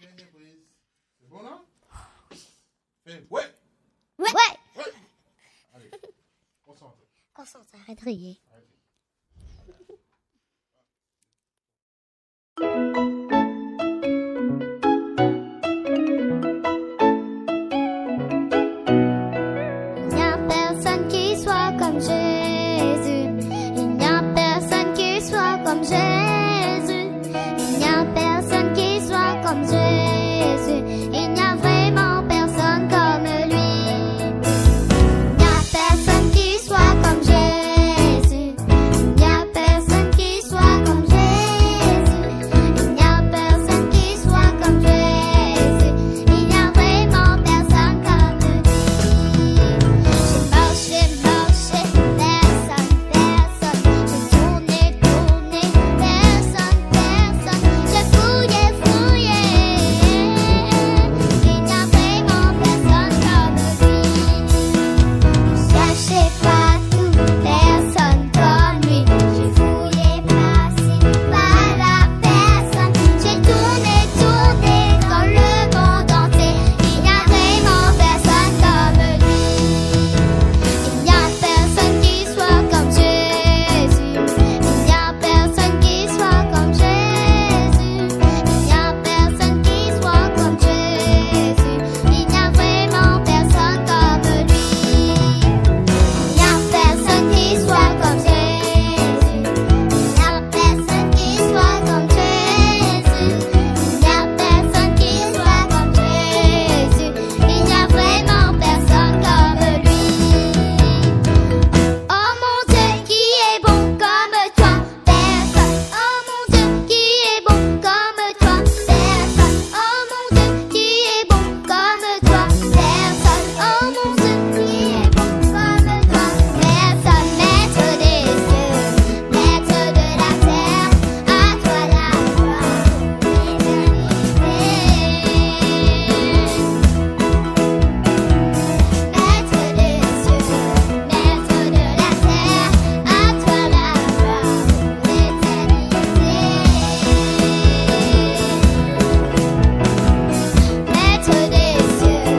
dernier quiz. C'est bon là? Ouais. Allez, concentre. Arrête de rier. Il n'y a personne qui soit comme Jésus. Il n'y a personne qui soit comme Jésus. Il n'y a personne qui soit comme Jésus. Il n'y a vraiment personne comme lui. Il n'y a personne qui soit comme Jésus. Il n'y a personne qui soit comme Jésus. Il n'y a personne qui soit comme Jésus. Il n'y a vraiment personne comme lui. J'ai marché, personne. J'ai tourné, personne. J'ai fouillé. Il n'y a vraiment personne comme lui. Cherchez partout, personne comme lui. J'ai fouillé par-ci, par-là, personne. J'ai tourné dans le monde entier. Il n'y a vraiment personne comme lui. Il n'y a personne qui soit comme Jésus. Il n'y a personne qui soit comme Jésus. Il n'y a personne qui soit comme Jésus. Il n'y a vraiment personne comme lui. Il n'y a personne qui soit comme Jésus. Il n'y a personne qui soit comme Jésus. Il n'y a personne qui soit comme Jésus. Il n'y a vraiment personne comme lui. Oh mon Dieu, qui est bon comme toi, personne. Oh mon Dieu, qui est bon comme toi, personne. Oh mon Dieu, qui est bon comme toi, personne. Oh mon Dieu, qui est bon comme toi, personne. Maître des cieux, maître de la terre, à toi la gloire, l'éternité. Maître des cieux, maître de la terre, à toi la gloire, l'éternité. Maître des cieux,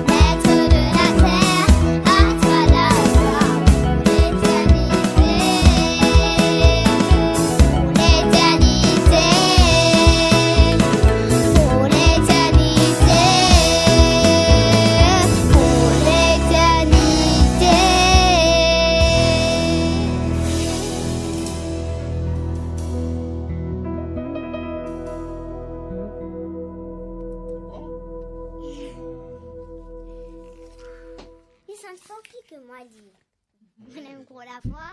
maître de la terre, à toi la gloire, pour Ils sont funky que moi dire. On aime pour la fois.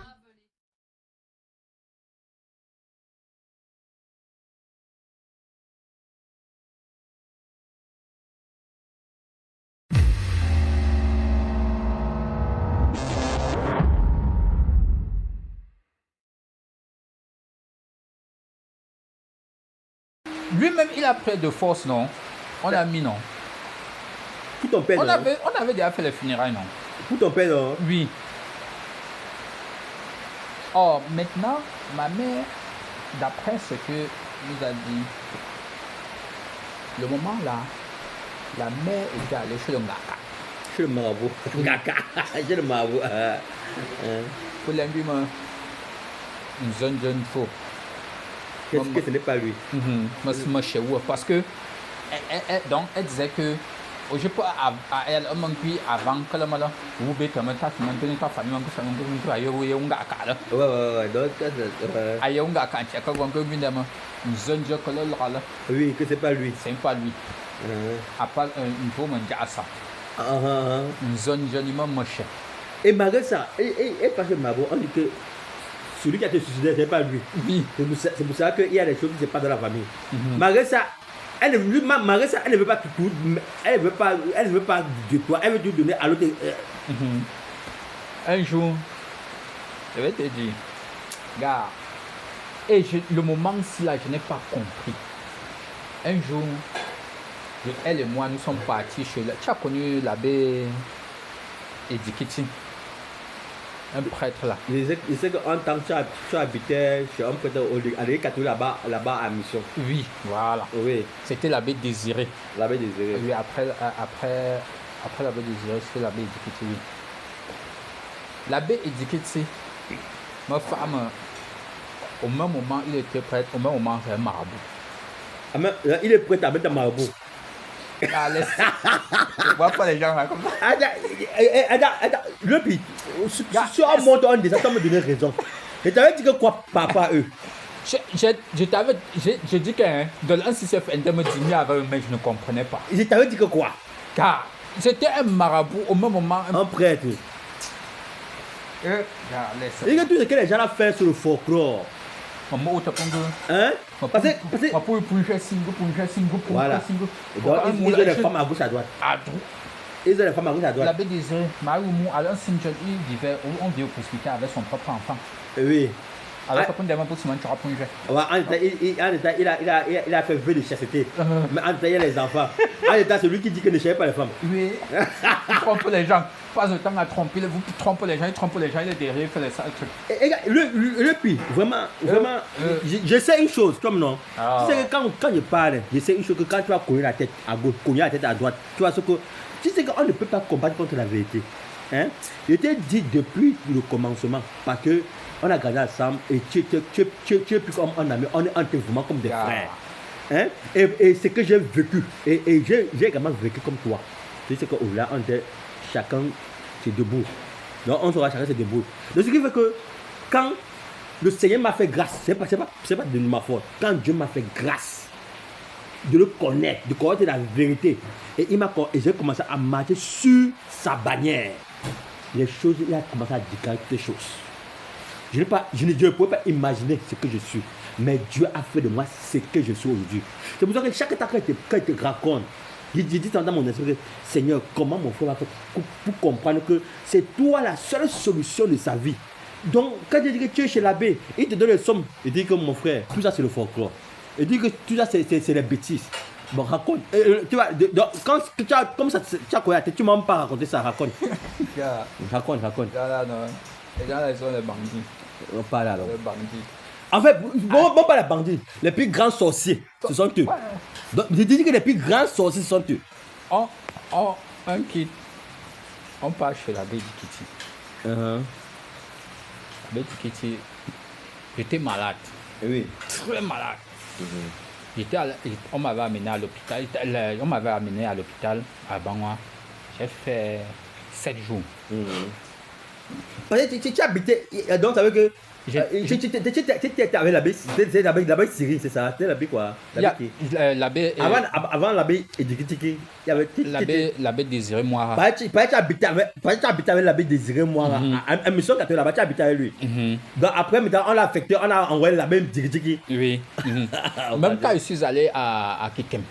Lui-même, il a pris de force, non? On a mis, non? Pour ton père, On non? avait déjà fait les funérailles, non? Pour ton père, non? Oui. Or, maintenant, ma mère, d'après ce que nous a dit, le moment là, la mère était allée chez le Ngaka. Chez le marabout. Gaka. Chez le marabout. Pour l'inviter, une jeune faux. Qu'est-ce que ce n'est pas lui? Moi, chez vous, parce que, donc, elle disait que, je peux à elle, on m'a dit avant que le malin, vous bêtez, mais t'as maintenu ta famille, on peut aller où il y a un gars. Ouais. Donc, Aïe, un gars, quand tu as évidemment, une jeune là. oui, que c'est pas lui. C'est pas lui. À part une femme, on dit à ça. Une jeune imam moche. Et malgré ça, et parce que Mabo, on dit que celui qui a été suicidé, ce n'est pas lui. Oui. C'est pour ça qu'il y a des choses qui ne se passent dans la famille. Malgré ça, elle ne veut pas tout, elle ne veut pas de toi, elle veut tout donner à l'autre. Un jour, je vais te dire, gars, et le moment-ci là, je n'ai pas compris. Un jour, elle et moi, nous sommes partis chez tu as connu l'abbé Edikiti. un prêtre là. Je sais qu'en tant que tu habitais chez un prêtre à l'église catholique là-bas à Mission. Oui, voilà. Oui, C'était l'abbé Désiré. l'abbé Désiré. Oui, après l'abbé Désiré, c'était l'abbé Edikiti, oui. L'abbé Edikiti, ma femme, au même moment, il était prêtre, au même moment, c'est un marabout. Ah, mais, il est prêt à mettre un marabout. Ah, laisse. Je vois pas les gens là comme ça. Attends, le pire. Si on monte en descend, tu me donner raison. Et t'avais dit que quoi, papa, eux? J'ai dit que hein, de l'NCCF me dîner avec eux, mais je ne comprenais pas. Je t'avais dit que quoi? Car c'était un marabout au même moment. Un prêtre. Laisse. Et que tout ce que les gens ont fait sur le folklore. Maman, tu as Hein? Parce que. Voilà. Donc, ils ont les femmes à gauche à droite. Ils ont les femmes à gauche à droite. L'abbé Désiré, alors il vivait, on vit au précipité avec son propre enfant. Oui. Alors, quand on demande pour Simon, tu auras plongé. En état, il a fait vœu de chasteté. Mais en état, il y a les enfants. En état, c'est lui qui dit que ne cherchez pas les femmes. Oui. Il trompe les gens. Pas de temps à tromper. Vous trompez les gens, il est derrière, il fait les sales trucs. Et le pire, vraiment, je sais une chose, comme non. Ah. Tu sais que quand je parle, je sais une chose que quand tu vas cogner la tête à gauche, cogner la tête à droite, tu vois ce que. Tu sais qu'on ne peut pas combattre contre la vérité. Hein? Je t'ai dit depuis le commencement, parce que on a gardé ensemble et tu es plus comme un ami, on est vraiment comme des frères. Hein? Et c'est que j'ai vécu, et j'ai également vécu comme toi. Tu sais qu'au-delà, on était chacun c'est debout. Donc on sera chacun c'est debout. Donc ce qui fait que quand le Seigneur m'a fait grâce, c'est pas de ma faute. Quand Dieu m'a fait grâce de le connaître, de connaître la vérité, et j'ai commencé à marcher sur sa bannière. Les choses, il a commencé à déclarer toutes les choses. Je ne pouvais pas imaginer ce que je suis. Mais Dieu a fait de moi ce que je suis aujourd'hui. C'est pour ça que chaque temps qu'il te raconte, je dis dans mon esprit, Seigneur, comment mon frère va faire pour comprendre que c'est toi la seule solution de sa vie. Donc, quand je dis que tu es chez l'abbé, il te donne les sommes. Il dit que mon frère, tout ça c'est le folklore. Il dit que tout ça c'est les bêtises. Bon, raconte. Tu vois, quand comme ça, tu as quoi, tu ne m'as pas raconté ça, raconte. Raconte. Là, non. Les gens, ils sont les bandits. On parle alors. Les bandits. En fait, bon, pas les bandits. Les plus grands sorciers, ce sont eux. Donc, je dis que les plus grands sorciers sont eux. Un kit. On part chez l'abbé Dikiti. L'abbé Dikiti, j'étais malade. Oui. Très malade. On m'avait amené à l'hôpital. À Bangwa. J'ai fait 7 jours. Parce que tu habitais, donc tu savais que tu étais avec l'abbé Siri, c'est ça? C'était l'abbé quoi? L'abbé. Avant l'abbé Edikitiki, il y avait. L'abbé Désiré Moira. Tu habitais avec l'abbé Désiré Moira. À Mission Catholique, là-bas, tu habitais avec lui. Donc après, on l'a affecté, on a envoyé l'abbé Edikitiki. Oui. Même quand je suis allé à Kikem,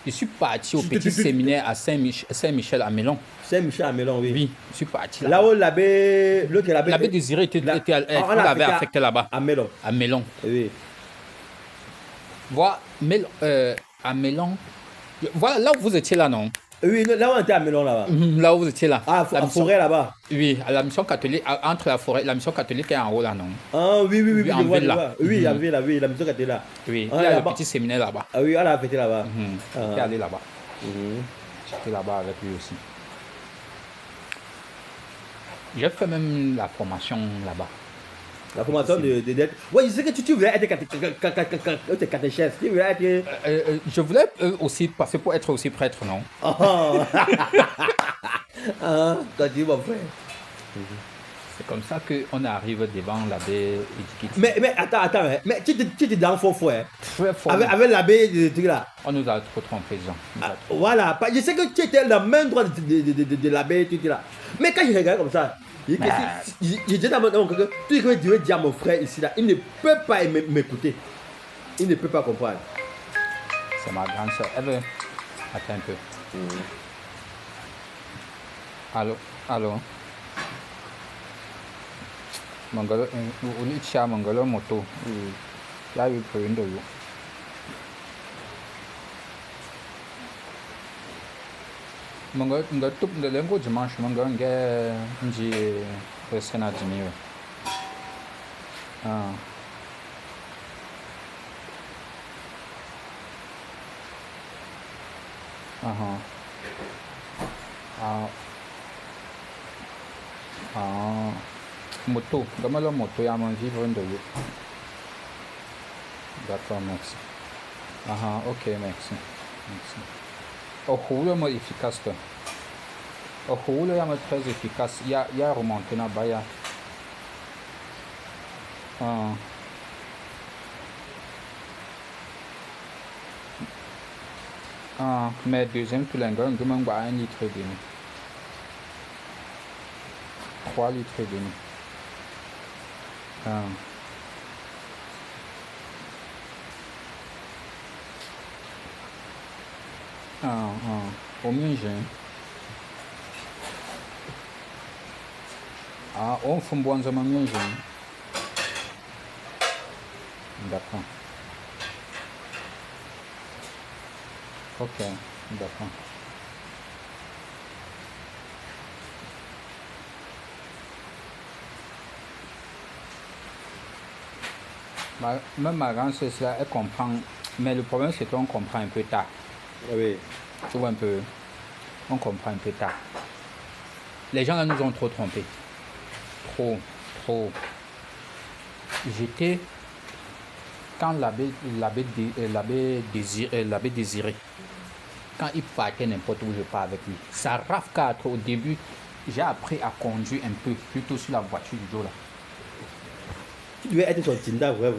je suis parti au petit séminaire à Saint-Michel à Mélon. Saint-Michel à Mélon, oui. Oui, je suis parti là. Là où l'abbé Désiré on l'avait affecté là-bas. À Mélon. À Mélon. Oui. Voilà, à Mélon. Voilà, là où vous étiez là, non? Oui, là où on était à Mélon, là-bas. Là où vous étiez là. Ah, la forêt là-bas. Oui, à la mission catholique, entre la forêt, la mission catholique est en haut là, non? Ah, oui, en ville là. Oui, en ville là, oui, la mission catholique là. Oui, il y a le petit séminaire là-bas. Ah oui, on l'a affecté là-bas. J'étais allé là-bas. J'étais là-bas avec lui aussi. J'ai fait même la formation là-bas. La formation de ouais, je sais que tu voulais être catéchèse. Tu voulais être. Je voulais aussi passer pour être aussi prêtre, non? T'as dit mon frère. C'est comme ça qu'on arrive devant l'abbé Edikiti. Mais attends, mais tu étais dans le faux frère. Très fort. Avec l'abbé de truc là. On nous a trop trompés, Jean. Voilà, je sais que tu étais la main droite de l'abbé, tout là. Mais quand je regarde comme ça, je dis dans mon cœur que tout ce que je veux dire à mon frère ici là, il ne peut pas m'écouter. Il ne peut pas comprendre. C'est ma grande soeur. Elle veut. Attends un peu. Allô? Mangalo, ulicha mangalo moto. Ya yu pendo yu. Mangalo, tup de lengo dimanche mangalo nge nji sena dimiyo. Ah. Ah. Ah. Ah. Moto. Donne-moi le moto, il y a mon vivre de l'eau. D'accord, merci. Ah, ok, merci. Merci. Au roule, moi, efficace. Au roule, il y a très efficace. Il y a remonté là-bas. Il y a. Ah. Ah, mais deuxième tout l'engrais, je m'en bois 1 litre et demi. 3 litres et demi. Ah. Ah, ah. Au mieux, j'ai. Ah, on fait un bon zaman mieux, j'ai. D'accord. Ok, d'accord. Même ma grande sœur, elle comprend. Mais le problème, c'est qu'on comprend un peu tard. Oui. Tu vois un peu. On comprend un peu tard. Les gens là nous ont trop trompés. Trop. J'étais. Quand l'abbé Désiré, quand il partait n'importe où je pars avec lui, ça rafle 4 au début. J'ai appris à conduire un peu, plutôt sur la voiture du Joe là. Tu devais être son Tinder, vrai.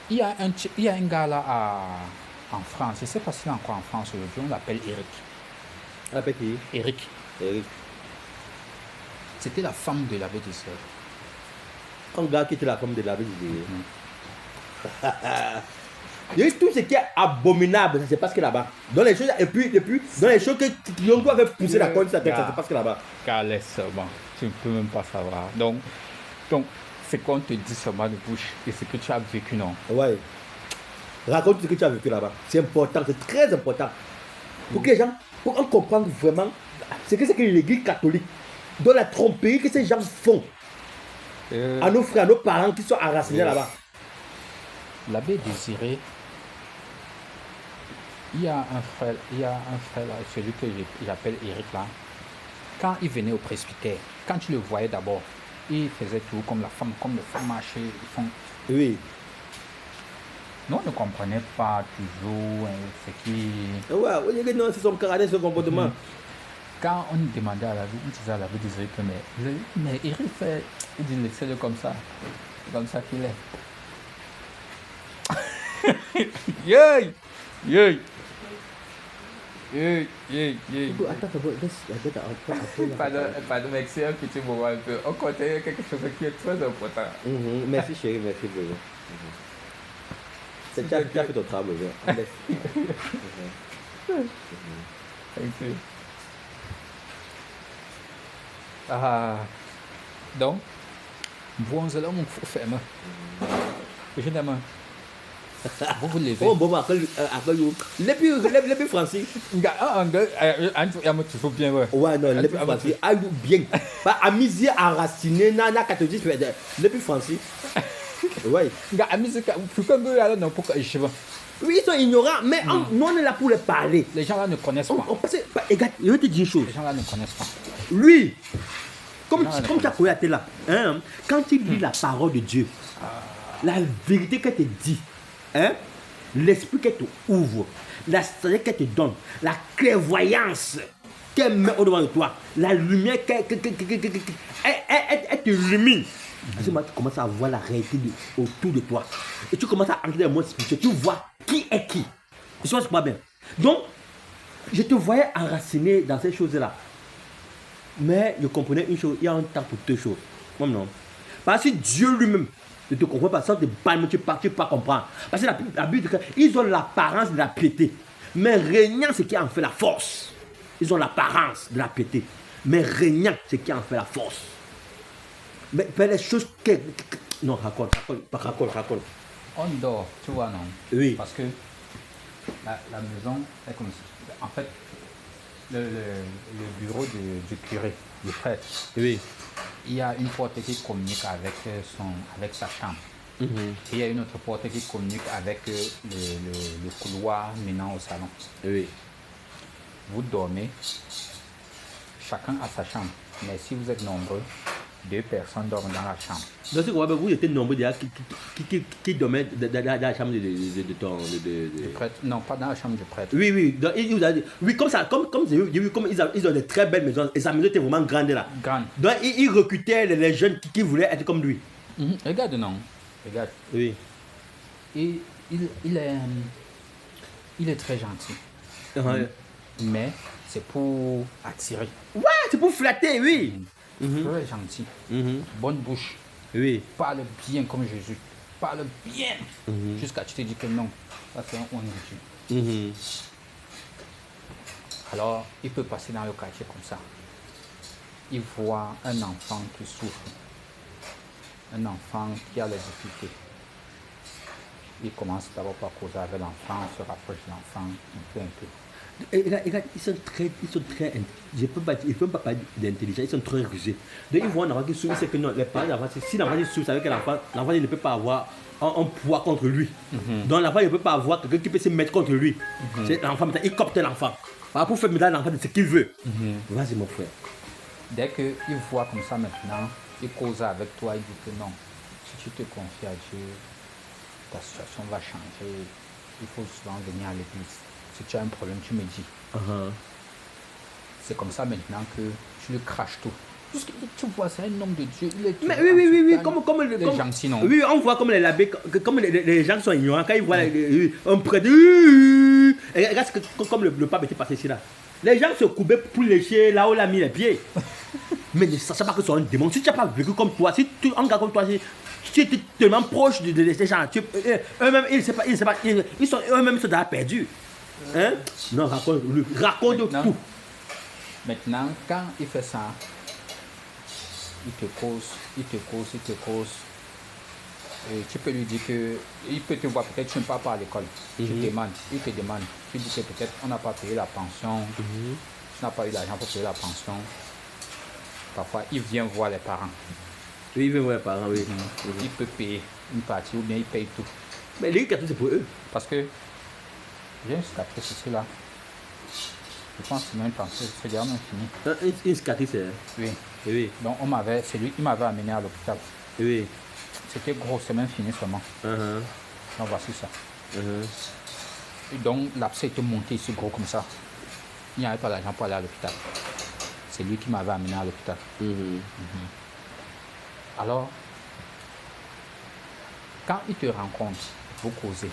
Il y a un gars là en France, je ne sais pas s'il est encore en France aujourd'hui, on l'appelle Eric. Avec qui? Eric. C'était la femme de l'abbé Désiré. Un gars qui était la femme de l'abbé Désiré. Tout ce qui est abominable, ça se passe que là-bas. Dans les choses, et puis dans les choses qui ont fait pousser la côte, ça se passe que là-bas. Car laisse seulement, tu ne peux même pas savoir. Donc c'est qu'on te dit seulement de bouche et ce que tu as vécu, non? Ouais. Raconte ce que tu as vécu là-bas. C'est important, c'est très important. Pour que les gens, pour qu'on comprenne vraiment ce que c'est que l'église catholique, dans la tromperie que ces gens font à nos frères, à nos parents qui sont enracinés là-bas. L'abbé Désiré, il y a un frère là, celui que j'appelle Eric là. Quand il venait au presbytère, quand tu le voyais d'abord, il faisait tout comme les femmes marchaient, ils font. Oui. Nous, on ne comprenait pas toujours ce qui. Ouais, non, c'est son caractère, son comportement. Quand on demandait à la vie, on disait à la vie Désiré que mais Eric fait, il dit laissez-le comme ça. C'est comme ça qu'il est. Yay! Pardon, mec, c'est un petit moment un peu. On comptait quelque chose qui est très important. Merci chérie, merci bébé. Tu as fait ton travail, bébé. Thank you. Ah, donc, bon, c'est là mon frère. Je t'aime. Vous levez. Oh, bon, après, les plus Francis. Il faut bien, ouais. Ouais, non, les plus Francis. Aïe, bien. Pas amusé, enraciné, nana, catholique, les plus Francis. Ouais. Oui, ils sont ignorants, mais nous, on est là pour les parler. Les gens là ne connaissent pas. Regarde, je vais te dire une chose. Les gens là ne connaissent pas. Lui, comme tu as connu là, quand il lit la parole de Dieu, la vérité qu'elle te dit, l'esprit qu'elle te ouvre, la sagesse qu'elle te donne, la clairvoyance qu'elle met au-devant de toi, la lumière elle te illumine. À ce moment, tu commences à voir la réalité autour de toi. Et tu commences à entrer dans le monde spirituel. Tu vois qui est qui. Et ça, c'est pas bien. Donc, je te voyais enraciné dans ces choses-là. Mais je comprenais une chose, il y a un temps pour deux choses. Moi, non. Parce que Dieu lui-même ne te comprend pas, sans te balmer, tu ne peux pas comprendre. Parce que la Bible dit qu'ils ont l'apparence de la piété. Mais régnant, c'est qui en fait la force. Ils ont l'apparence de la piété. Mais régnant, c'est qui en fait la force. Mais les choses que. Non, raconte. On dort, tu vois, non? Oui. Parce que la maison est comme ça. En fait, le bureau du curé, du prêtre. Oui. il y a une porte qui communique avec, avec sa chambre. Et il y a une autre porte qui communique avec le couloir menant au salon. Oui. Vous dormez, chacun a sa chambre. Mais si vous êtes nombreux, 2 personnes dorment dans la chambre. Donc, c'est quoi, vous étiez nombreux déjà qui dormaient dans la chambre de ton. Du prêtre? Non, pas dans la chambre du prêtre. Oui, oui. Donc, il vous a dit, oui, comme ça, comme j'ai vu, comme ils ont des très belles maisons, et sa maison était vraiment grande là. Grande. Donc, il recrutait les jeunes qui voulaient être comme lui. Regarde, non. Regarde. Oui. Et il est très gentil. Mais c'est pour attirer. Ouais, c'est pour flatter, oui. Très gentil. Bonne bouche. Oui. Parle bien comme Jésus. Parle bien. Jusqu'à tu te dis que non. Ça c'est un on de Dieu. Alors, il peut passer dans le quartier comme ça. Il voit un enfant qui souffre. Un enfant qui a des difficultés. Il commence d'abord par causer avec l'enfant, se rapproche de l'enfant, un peu. Et regarde, ils sont très, je peux pas parler d'intelligence, ils sont très rusés. Donc ils voient un enfant qui souffre, c'est que non, les parents d'enfant, si l'enfant souffre, ça veut dire que l'enfant il ne peut pas avoir un poids contre lui. Donc l'enfant il ne peut pas avoir quelqu'un qui peut se mettre contre lui. C'est l'enfant, il copte l'enfant. Pour faire maintenant l'enfant de ce qu'il veut. Vas-y mon frère. Dès qu'il voit comme ça maintenant, il cause avec toi, il dit que non, si tu te confies à Dieu, ta situation va changer. Il faut souvent venir à l'église. Si tu as un problème, tu me dis. C'est comme ça maintenant que tu le craches tout. Parce que tu vois, c'est un homme de Dieu. Il est mais oui, comme il est gentil, non? Oui, on voit comme les gens qui sont ignorants, quand ils voient un prêtre, regarde comme le pape était passé ici là. Les gens se courbaient pour lécher là où il a mis les pieds. Mais ne sachant pas que c'est un démon. Si tu n'as pas vécu comme toi, si tu un gars comme toi, si tu es tellement proche de ces gens, eux-mêmes, ils sont eux-mêmes déjà perdus. Hein? Non, raconte tout. Maintenant, quand il fait ça, il te cause. Et tu peux lui dire que il peut te voir, peut-être tu ne pars pas à l'école. Il te demande. Tu dis que peut-être on n'a pas payé la pension, tu n'as pas eu l'argent pour payer la pension. Parfois, il vient voir les parents. Oui, il vient voir les parents, oui. Il peut payer une partie ou bien il paye tout. Mais les cartes, c'est pour eux. Parce que j'ai une cicatrice ici là. Je pense que c'est même pensé, c'est déjà même fini. Une cicatrice, oui. Oui. Donc c'est lui qui m'avait amené à l'hôpital. Oui. C'était gros, c'est même fini seulement. Donc voici ça. Et donc l'abcès était monté ici gros comme ça. Il n'y avait pas d'argent pour aller à l'hôpital. C'est lui qui m'avait amené à l'hôpital. Alors, quand il te rencontre, vous causez.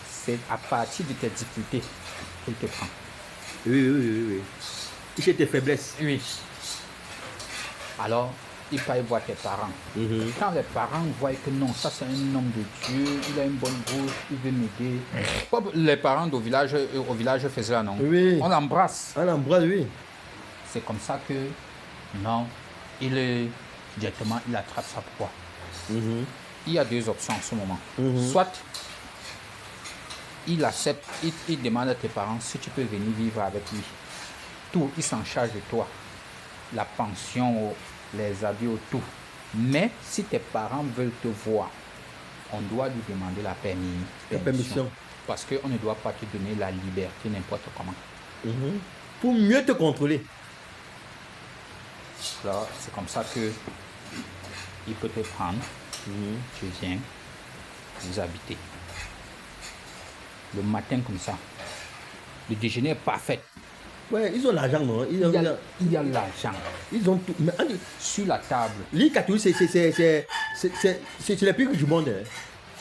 C'est à partir de tes difficultés qu'il te prend. Oui. Chez tes faiblesses. Oui. Alors, il peut y voir tes parents. Quand les parents voient que non, ça c'est un homme de Dieu, il a une bonne bouche, il veut m'aider. Comme les parents au village faisaient là, non? Oui. On l'embrasse. On l'embrasse, oui. C'est comme ça que, non, directement, il attrape sa proie. Il y a 2 options en ce moment. Soit, il accepte, il demande à tes parents si tu peux venir vivre avec lui. Tout, il s'en charge de toi. La pension, les habits, tout. Mais si tes parents veulent te voir, on doit lui demander la permission. Parce qu'on ne doit pas te donner la liberté n'importe comment. Pour mieux te contrôler. Alors, c'est comme ça que il peut te prendre. Tu viens, vous habitez. Le matin comme ça. Le déjeuner est parfait. Ouais, ils ont l'argent, non? Il y a l'argent. Ils ont tout. Mais sur la table. L'Ikatou, c'est les plus riches du monde.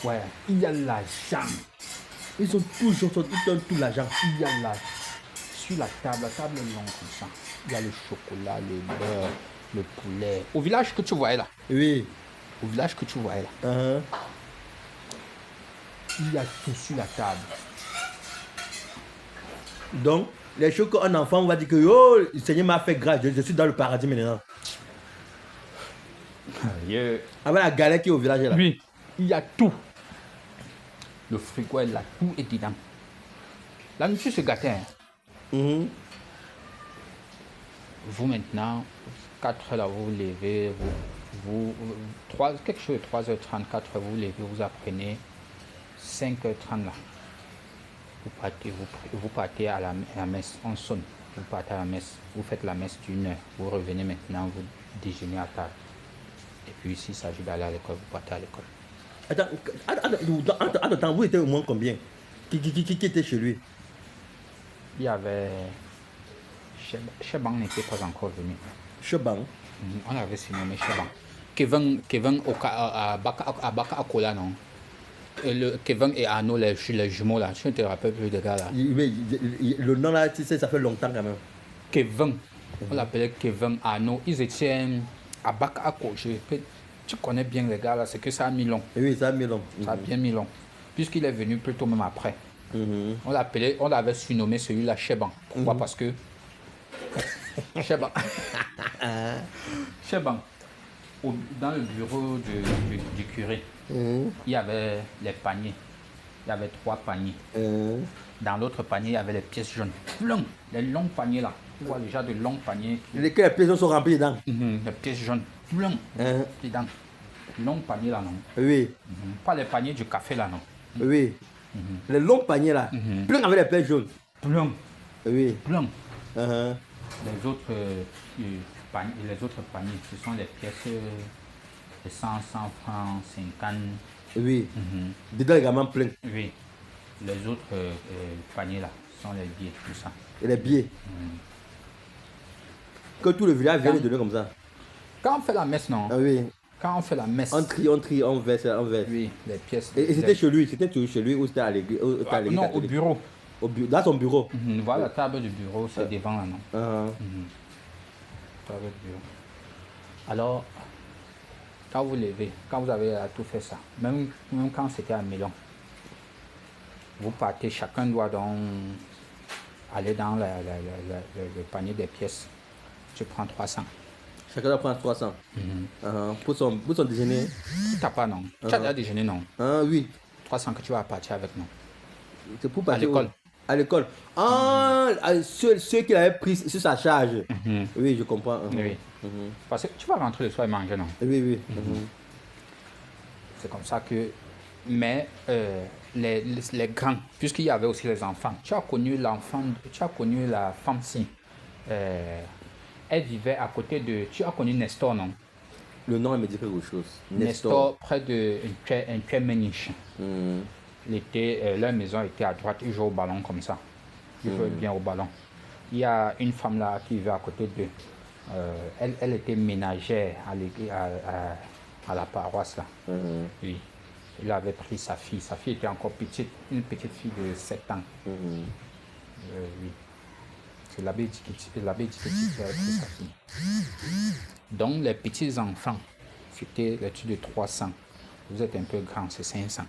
Ouais, il y a l'argent. Ils ont tout l'argent. Il y a l'argent. Sur la table est longue comme ça. Il y a le chocolat, le beurre, le poulet. Au village que tu vois là. Oui. Au village que tu vois là. Il y a tout sur la table. Donc, les choses qu'un enfant va dire que oh, le Seigneur m'a fait grâce, je suis dans le paradis maintenant. Avec la galère qui est au village là. Oui, il y a tout. Le frigo est là, tout est dedans. La nourriture se gâte. Vous maintenant, 4h, là, vous vous levez, quelque chose de 3h30, 4h, vous vous levez, vous apprenez 5h30 là. Vous partez à la messe, on sonne, vous partez à la messe, vous faites la messe d'1 heure, vous revenez maintenant, vous déjeunez à table. Et puis s'il s'agit d'aller à l'école, vous partez à l'école. Attends, vous étiez au moins combien? Qui était chez lui? Il y avait... Cheban n'était pas encore venu. Cheban? On avait surnommé Cheban. Kevin à Baka Akola, non? Kevin et Arnaud, les jumeaux là, je ne te rappelle plus de gars là. Le nom là, tu sais, ça fait longtemps quand même. Kevin, on l'appelait Kevin, Arnaud, ils étaient à Baka Akola. Tu connais bien les gars là, c'est que ça a mis long. Oui, ça a mis long. Ça a bien mis long. Puisqu'il est venu plutôt même après. On l'avait surnommé celui-là Cheban. Pourquoi? Parce que Cheban. Cheban. Dans le bureau du curé, il y avait les paniers. Il y avait 3 paniers. Dans l'autre panier, il y avait les pièces jaunes. Longs, les longs paniers là. Tu vois déjà de longs paniers. Lesquels les pièces jaunes sont remplies dedans? Les pièces jaunes. Longs. Dedans. Longs paniers là, non? Oui. Pas les paniers du café là, non? Oui. Les longs paniers là. Plein avec les pièces jaunes. Plein. Oui. Plein. Les autres paniers, ce sont les pièces de 100 francs, 50. Oui. Dedans également plein. Oui. Les autres paniers là sont les billets, tout ça. Et les billets. Que tout le village vient de donner comme ça. Quand on fait la messe, non? Ah oui. Quand on fait la messe. On trie, on verse. Oui, les pièces. Et c'était chez lui, chez lui ou c'était à l'église? Non, au bureau. Dans son bureau. Voilà, la table du bureau, c'est devant là, non? Table du bureau. Alors, quand vous levez, quand vous avez tout fait ça, même quand c'était à Milan, vous partez, chacun doit donc aller dans le panier des pièces. Tu prends 300. Chacun doit prendre 300. Pour son déjeuner. Tu n'as pas, non? Tu as déjà déjeuné, non? Oui. 300 que tu vas partir avec, non? C'est pour partir à l'école. À l'école. Ceux qu'il avait pris sur sa charge. Oui, je comprends. Oui. Parce que tu vas rentrer le soir et manger, non? Oui. C'est comme ça que... Mais les grands, puisqu'il y avait aussi les enfants, tu as connu la femme-ci. Elle vivait à côté de... Tu as connu Nestor, non? Le nom, elle me dit quelque chose. Nestor, près de un quai Méniche. Leur maison était à droite, ils jouaient au ballon comme ça. Ils jouaient bien au ballon. Il y a une femme là qui vivait à côté d'eux. Elle était ménagère à la paroisse là. Oui. Il avait pris sa fille. Sa fille était encore petite, une petite fille de 7 ans. Oui. C'est l'abbé Dikiti qui avait pris sa fille. Donc les petits enfants, c'était l'étude de 300. Vous êtes un peu grand, c'est 500.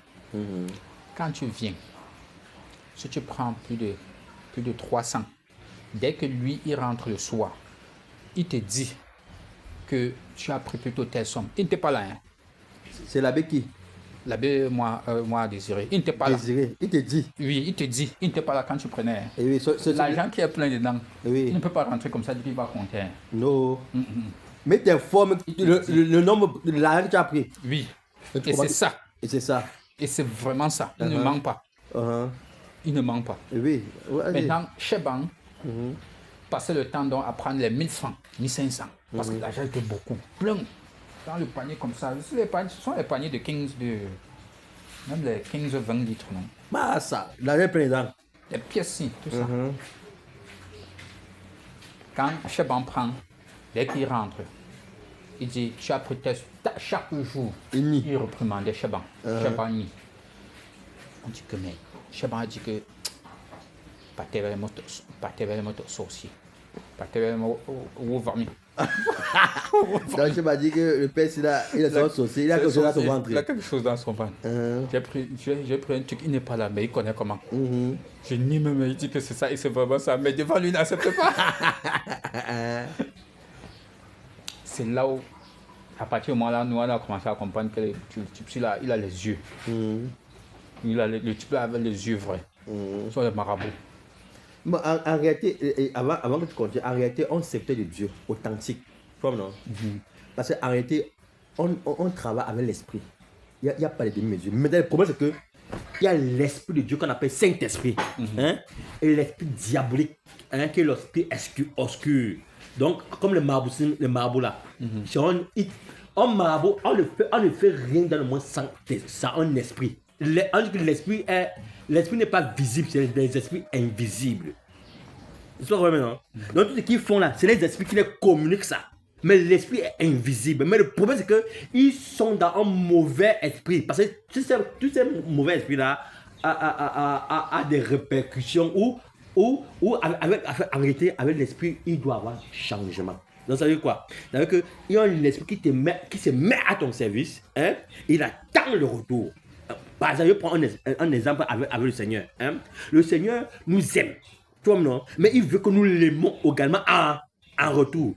Quand tu viens, si tu prends plus de 300, dès que lui, il rentre le soir, il te dit que tu as pris plutôt telle somme. Il n'était pas là. Hein. C'est l'abbé qui? L'abbé, moi, Désiré. Il n'était pas là. Désiré, il te dit? Oui, il te dit. Il n'était pas là quand tu prenais. Hein. Et oui, l'argent qui est plein dedans, il ne peut pas rentrer comme ça, il va compter. Hein. Non. Mais tu informes le nombre de l'argent que tu as pris. Oui. Et c'est ça. Et c'est ça. Et c'est vraiment ça. Il ne manque pas. Il ne manque pas. Oui. Maintenant, Cheban passait le temps donc à prendre les 1000 francs, 1500. Parce que l'argent était beaucoup. Plein. Dans le panier comme ça. Ce sont les paniers de 15 même les 15-20 litres, non? Bah ça, l'argent est plein dedans. Les pièces, tout ça. Quand Cheban prend, dès qu'il rentre, il dit, tu as pris chaque jour. Il reprimandait Cheban. Cheban nie. On dit que, mais Cheban a dit que, pas tes motos sorciers. Pas tes motos varmis. Donc je m'as dit que le père il a son saucier, il a quelque chose dans son ventre. Il a quelque chose dans son ventre. J'ai pris un truc, il n'est pas là, mais il connaît comment. Je nie même, il dit que c'est ça, et c'est vraiment ça, mais devant lui, il n'accepte pas. C'est là où, à partir du moment là, nous on a commencé à comprendre que le type là, il a les yeux. Le type là avait les yeux vrais. Ce sont les marabouts. En réalité, avant que tu continues, en réalité, on sectait de Dieu authentique. Comme non. Parce qu'en réalité, on travaille avec l'esprit. Il n'y a pas de demi-mesure. Mais le problème, c'est que il y a l'esprit de Dieu qu'on appelle Saint-Esprit. Hein, et l'esprit diabolique, hein, qui est l'esprit obscur. Donc, comme le marabout là. On marabout, on ne fait rien dans le monde sans un esprit. L'esprit n'est pas visible, c'est des esprits invisibles. C'est pas vrai maintenant. Donc tout ce qu'ils font là, c'est les esprits qui les communiquent ça. Mais l'esprit est invisible. Mais le problème c'est qu'ils sont dans un mauvais esprit. Parce que tous ces mauvais esprits là a des répercussions où en réalité avec l'esprit il doit avoir changement. Donc ça veut dire quoi? Ça veut dire qu'il y a un esprit qui se met à ton service, hein, il attend le retour. Par exemple, je prends un exemple avec le Seigneur. Hein. Le Seigneur nous aime, non? Mais il veut que nous l'aimons également en retour.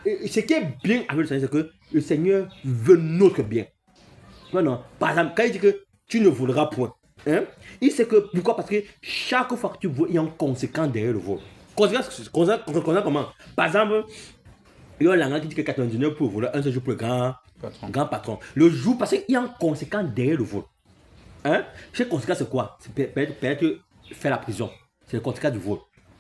Ce qui est bien avec le Seigneur, c'est que le Seigneur veut notre bien. Non? Par exemple, quand il dit que tu ne voleras point, hein, il sait que, pourquoi? Parce que chaque fois que tu voles, il y a un conséquent derrière le vol. Conséquent comment? Par exemple, il y a un langage qui dit que 99 pour voler, un seul jour pour le grand patron. Le jour, parce qu'il y a un conséquent derrière le vol. Hein? Ce conséquent, c'est quoi? C'est peut-être faire la prison. C'est le conséquent du vol.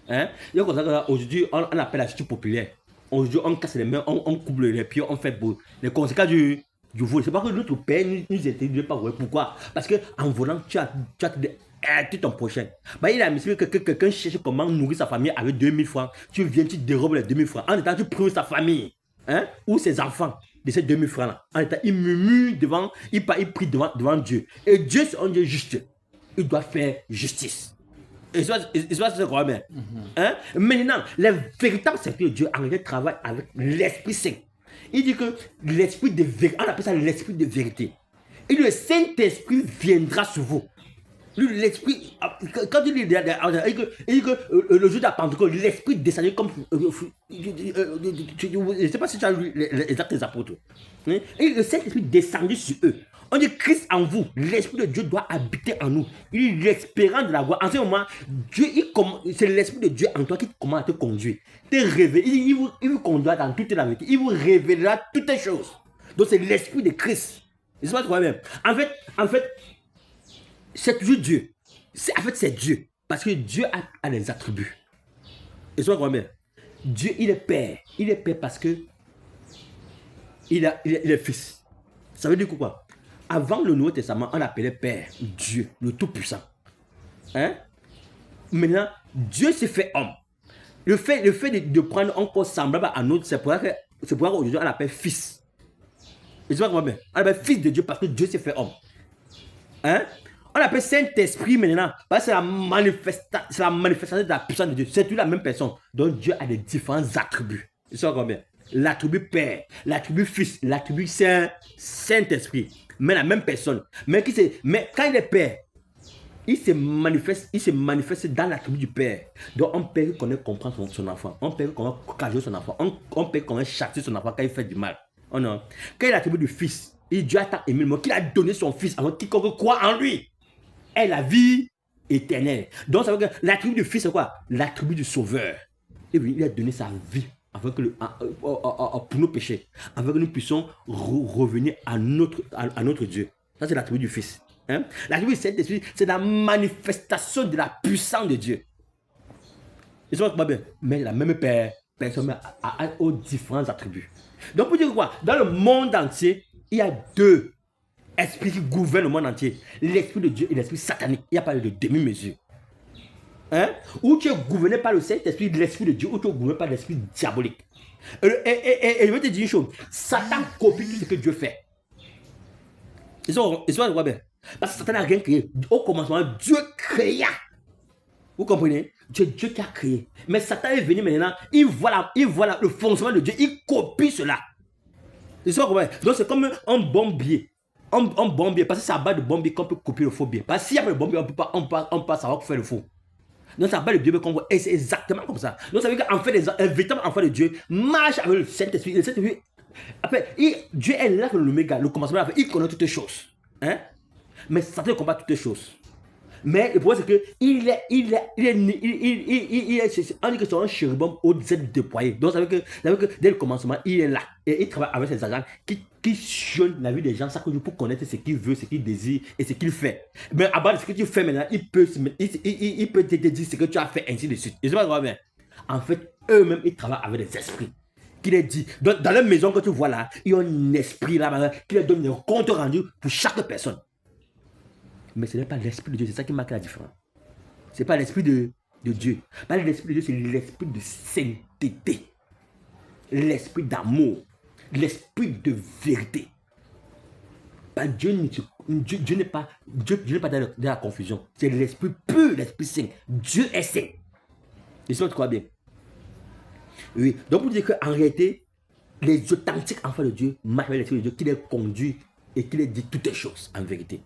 Hein? Il y a un conséquent, aujourd'hui, on appelle la justice populaire. Aujourd'hui, on casse les mains, on coupe les pieds, on fait beau. Les conséquences du vol. C'est pas que notre père nous était de pas voler. Pourquoi? Parce qu'en volant, tu as ton prochain. Bah, il a mis que quelqu'un cherche comment nourrir sa famille avec 2000 francs. Tu viens, tu dérobes les 2000 francs. En étant, tu prives sa famille. Hein? Ou ses enfants. De ces 2000 francs là. En état, il murmure il prie devant Dieu. Et Dieu, c'est un Dieu juste. Il doit faire justice. Et ça, c'est quoi bien? Hein? Maintenant, le véritable serviteur de Dieu, en réalité, travaille avec l'Esprit Saint. Il dit que l'Esprit de vérité, on appelle ça l'Esprit de vérité. Et le Saint-Esprit viendra sur vous. L'Esprit, quand il dit que le jour de la Pentecôte, l'Esprit descendait comme. Je ne sais pas si tu as lu les actes des apôtres. Et le Saint-Esprit descendit sur eux. On dit Christ en vous, l'Esprit de Dieu doit habiter en nous. Il est l'espérance de la voix. En ce moment, c'est l'Esprit de Dieu en toi qui commence à te conduire. Il vous conduira dans toute la vérité. Il vous révélera toutes les choses. Donc c'est l'Esprit de Christ. C'est pas toi même. En fait, c'est toujours Dieu. C'est Dieu. Parce que Dieu a des attributs. Et soit quoi-même. Dieu, il est Père. Il est Père parce que il est Fils. Ça veut dire quoi? Avant le Nouveau Testament, on appelait Père Dieu, le Tout-Puissant. Hein? Maintenant, Dieu s'est fait homme. Le fait de prendre un corps semblable à notre, c'est pour ça qu'aujourd'hui, on l'appelle Fils. Et soit quoi-même. On l'appelle Fils de Dieu parce que Dieu s'est fait homme. Hein? On l'appelle Saint-Esprit maintenant, parce que c'est la manifestation de la puissance de Dieu. C'est toute la même personne. Donc Dieu a des différents attributs. Ils sont combien? L'attribut Père, l'attribut Fils, l'attribut Saint-Esprit. Mais la même personne. Mais quand il est Père, il se manifeste dans l'attribut du Père. Donc un père qui connaît comprendre son enfant. Un père qui connaît cajoler son enfant. Un père qui connaît châtier son enfant quand il fait du mal. Oh non. Quand il est l'attribut du Fils, Dieu a tant aimé le monde qu'il a donné son Fils avant quiconque croit en lui. Et la vie éternelle. Donc, ça veut dire que l'attribut du Fils, c'est quoi? L'attribut du Sauveur. Et puis, il a donné sa vie pour nos péchés, afin que nous puissions revenir à notre Dieu. Ça, c'est l'attribut du Fils. Hein? L'attribut du Saint-Esprit, c'est la manifestation de la puissance de Dieu. Ils sont pas bien. Mais la même personne a aux différents attributs. Donc, pour dire quoi? Dans le monde entier, il y a deux esprits qui gouvernent le monde entier. L'esprit de Dieu et l'esprit satanique. Il n'y a pas de demi-mesure. Hein? Ou tu es gouverné par le Saint-Esprit, l'esprit de Dieu, ou tu es gouverné par l'esprit diabolique. Et je vais te dire une chose. Satan copie tout ce que Dieu fait. Ils sont bien. Parce que Satan n'a rien créé. Au commencement, Dieu créa. Vous comprenez? C'est Dieu qui a créé. Mais Satan est venu maintenant. Il voit le fonctionnement de Dieu. Il copie cela. Ils sont bien. Donc c'est comme un bombier. Un bombier. Parce que c'est à base de bombier qu'on peut copier le faux biais. Parce que s'il n'y a pas de bombier, on peut pas savoir faire le faux. Donc ça va le Dieu qu'on voit. Et c'est exactement comme ça. Donc ça veut dire qu'en fait, un véritable enfant de Dieu marche avec le Saint-Esprit. Le Saint-Esprit, après, Dieu est là, l'oméga, le commencement. Il connaît toutes les choses. Hein? Mais Satan combat toutes les choses. Mais le problème, c'est que il est, on dit que c'est un chérubin au Z déployé. Donc, ça veut que dès le commencement, il est là. Et il travaille avec ses agents qui sillonnent la vie des gens chaque jour pour connaître ce qu'il veut, ce qu'il désire et ce qu'il fait. Mais à base de ce que tu fais maintenant, il peut te dire ce que tu as fait, ainsi de suite. Et c'est pas grave, mais en fait, eux-mêmes, ils travaillent avec des esprits. Qui les dit, dans la maison que tu vois là, il y a un esprit là qui leur donne des comptes rendus pour chaque personne. Mais ce n'est pas l'esprit de Dieu, c'est ça qui marque la différence. Ce n'est pas l'esprit de Dieu. Pas l'esprit de Dieu, c'est l'esprit de sainteté, l'esprit d'amour, l'esprit de vérité. Pas Dieu n'est pas dans la confusion. C'est l'esprit pur, l'esprit saint. Dieu est saint. Et ça, tu crois bien. Oui, donc pour dire qu'en réalité, les authentiques enfants de Dieu marchent avec l'esprit de Dieu qui les conduit et qui les dit toutes les choses en vérité.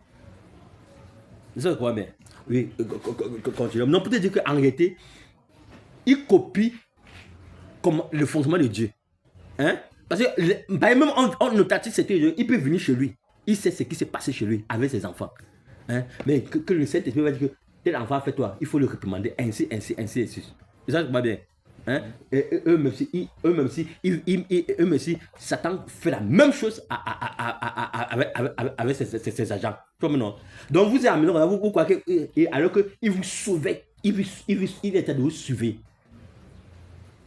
C'est ça, je crois bien. Oui, continue. Non, pour te dire qu'en réalité, ils copient le fonctionnement de Dieu. Hein? Parce que même en notatif, il peut venir chez lui. Il sait ce qui s'est passé chez lui avec ses enfants. Hein? Mais que le Saint-Esprit va dire que tel enfant fait toi, il faut le réprimander ainsi. C'est ça, je crois bien. Hein? Et eux-mêmes si Satan fait la même chose avec ses agents. Non? Donc vous êtes à la maison, vous croyez que, alors qu'il vous sauvait, il était de vous suivre.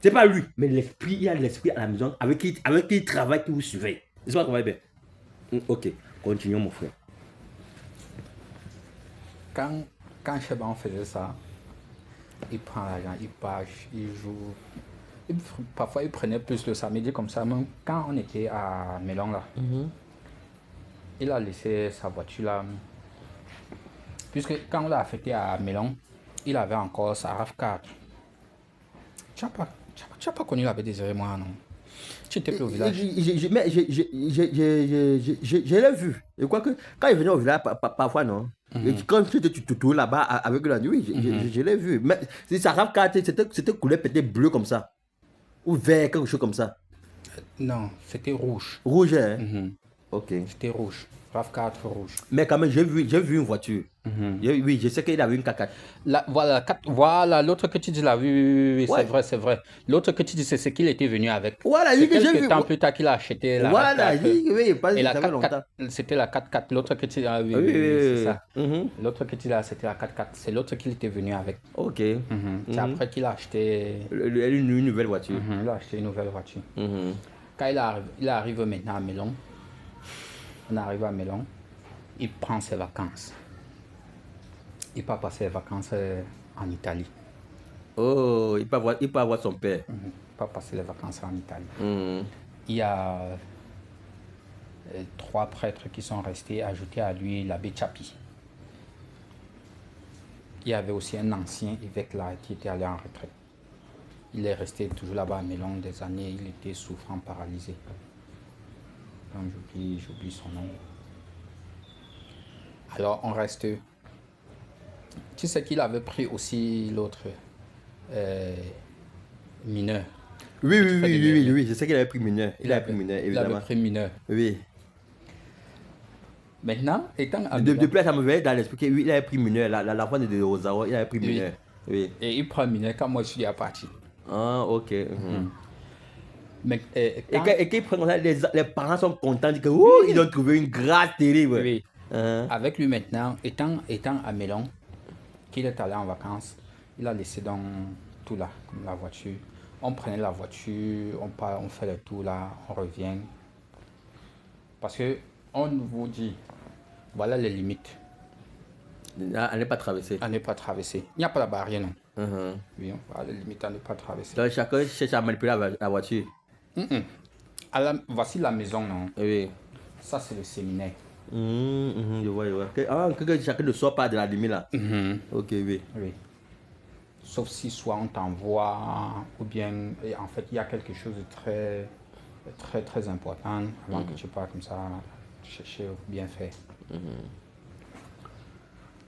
C'est pas lui, mais l'esprit, il y a l'esprit à la maison avec qui il travaille, qui vous suivait. C'est pas qu'on va bien. Ok, continuons mon frère. Quand Cheban faisait ça, il prend l'argent, il pâche, il joue. Parfois, il prenait plus le samedi comme ça. Même quand on était à Mélon, là, il a laissé sa voiture là. Puisque quand on l'a affecté à Mélon, il avait encore sa RAV4. Tu n'as pas connu la baie Désirée, moi, non? Tu étais plus au village. Je l'ai vu. Je crois que quand il venait au village, parfois, non. Et quand tu tournes là-bas avec la nuit, je l'ai vu. Mais sa RAV4, c'était couleur peut-être bleu comme ça. Ou vert, quelque chose comme ça. Non, c'était rouge. Rouge, hein? Ok. C'était rouge. RAV4 rouge. Mais quand même, j'ai vu une voiture. Oui, je sais qu'il avait une 4x4. Voilà, l'autre que tu dis là, oui, Ouais. c'est vrai. L'autre que tu dis, c'est ce qu'il était venu avec. Voilà, c'est que j'ai vu. quelques temps plus tard qu'il a acheté la Voilà, RAV4. oui, pas Et la ça fait 4x4, longtemps. c'était la 4x4. L'autre que tu dis là, oui, c'est ça. L'autre que tu dis là, c'était la 4x4. C'est l'autre qu'il était venu avec. Ok. C'est après qu'il a acheté. Une nouvelle voiture. Il a acheté une nouvelle voiture. Quand il arrive maintenant à Mélon, on arrive à Mélon, il prend ses vacances. Il part passer les vacances en Italie. Oh, il peut avoir son père. Il part passer les vacances en Italie. Il y a 3 prêtres qui sont restés, ajoutés à lui l'abbé Chapi. Il y avait aussi un ancien évêque là qui était allé en retraite. Il est resté toujours là-bas à Mélon des années. Il était souffrant, paralysé. Donc j'oublie son nom. Alors on reste. Tu sais qu'il avait pris aussi l'autre mineur. Oui, je sais qu'il avait pris mineur. Il avait pris mineur, évidemment. Il avait pris mineur. Oui. Maintenant, étant à Depuis là, ça me venait dans l'esprit qu'il avait pris mineur. L'enfant de Rosario, il avait pris mineur. Oui. Et il prend mineur quand moi je suis à partir. Ah, ok. Mais, Et quand ils prennent comme ça, les parents sont contents, disent que ils ont trouvé une grâce terrible. Oui. Avec lui maintenant, étant à Mélon, qu'il est allé en vacances, il a laissé dans tout là, comme la voiture. On prenait la voiture, on fait le tour là, on revient. Parce que on vous dit, voilà les limites. À ne pas traverser. À ne pas traverser. Il n'y a pas la barrière, non. Oui, voilà les limites à ne pas traverser. Donc chacun cherche à manipuler la voiture. Voici la maison, non. Oui. Ça, c'est le séminaire. Je vois. Que chacun ne sort pas de la limite là. Ok, oui. Sauf si soit on t'envoie, ou bien, et en fait, il y a quelque chose de très, très, très important avant que tu pars comme ça, chercher bien fait.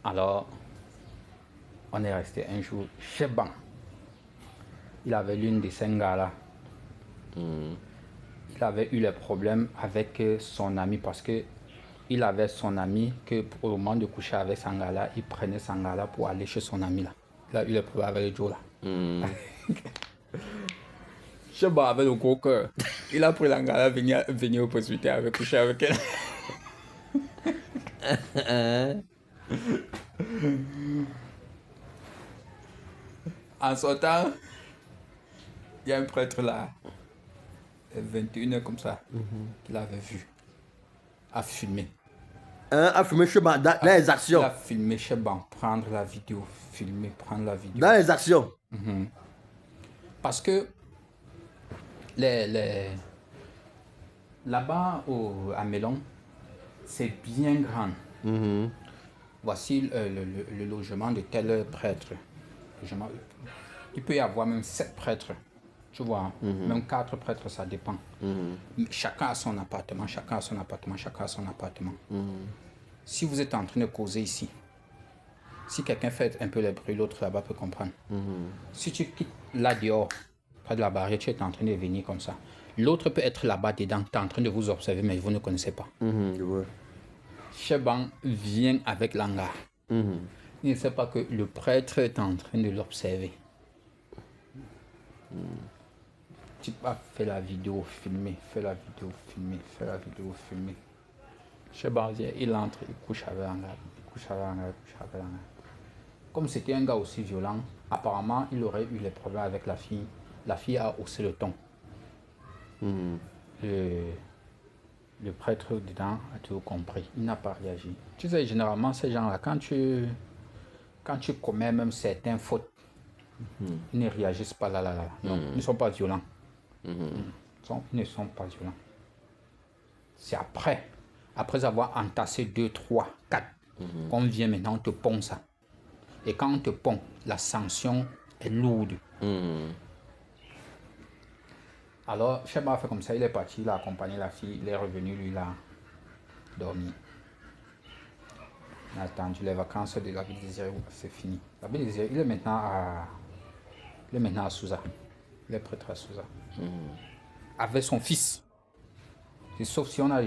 Alors, on est resté un jour chez Ban. Il avait l'une des 5 gars là. Il avait eu les problèmes avec son ami parce que il avait son ami que pour le moment de coucher avec Sangala, il prenait Sangala pour aller chez son ami là. Il a eu le problème avec le Joe là. Cheba avait le gros cœur. Il a pris Sangala, venir au presbytère avec coucher avec elle. En sortant, il y a un prêtre là, 21h comme ça, qu'il avait vu, a filmé. A filmé Cheban dans les actions. Il a filmé Cheban, prendre la vidéo, filmer, prendre la vidéo. Dans les actions. Parce que là-bas à Mélon, c'est bien grand. Voici le logement de tel prêtre. Il peut y avoir même 7 prêtres. Tu vois, même 4 prêtres, ça dépend. Chacun a son appartement, chacun a son appartement, chacun a son appartement. Si vous êtes en train de causer ici, si quelqu'un fait un peu le bruit, l'autre là-bas peut comprendre. Si tu quittes là dehors, près de la barrière, tu es en train de venir comme ça. L'autre peut être là-bas dedans, tu es en train de vous observer, mais vous ne connaissez pas. Cheban vient avec l'hangar. Il ne sait pas que le prêtre est en train de l'observer. Tu vas faire la vidéo, filmer, faire la vidéo, filmer, faire la vidéo, filmer. Cheban, il entre, il couche avec l'hangar, il couche avec l'hangar, il couche avec l'hangar. Comme c'était un gars aussi violent, apparemment, il aurait eu les problèmes avec la fille. La fille a haussé le ton. Le prêtre dedans a tout compris. Il n'a pas réagi. Tu sais, généralement, ces gens-là, quand tu commets même certaines fautes, ils ne réagissent pas là. Non, ils ne sont pas violents. Ils ne sont pas violents. C'est après avoir entassé 2, 3, 4, qu'on vient maintenant, on te pond ça. Et quand on te pond, la sanction est lourde. Alors, Cheba a fait comme ça, il est parti, il a accompagné la fille, il est revenu, lui, il a dormi. Il a attendu les vacances de la ville désirée, c'est fini. La ville désirée, il est maintenant à Souza. Il est prêtre à Souza. Avec son fils. Sauf si on a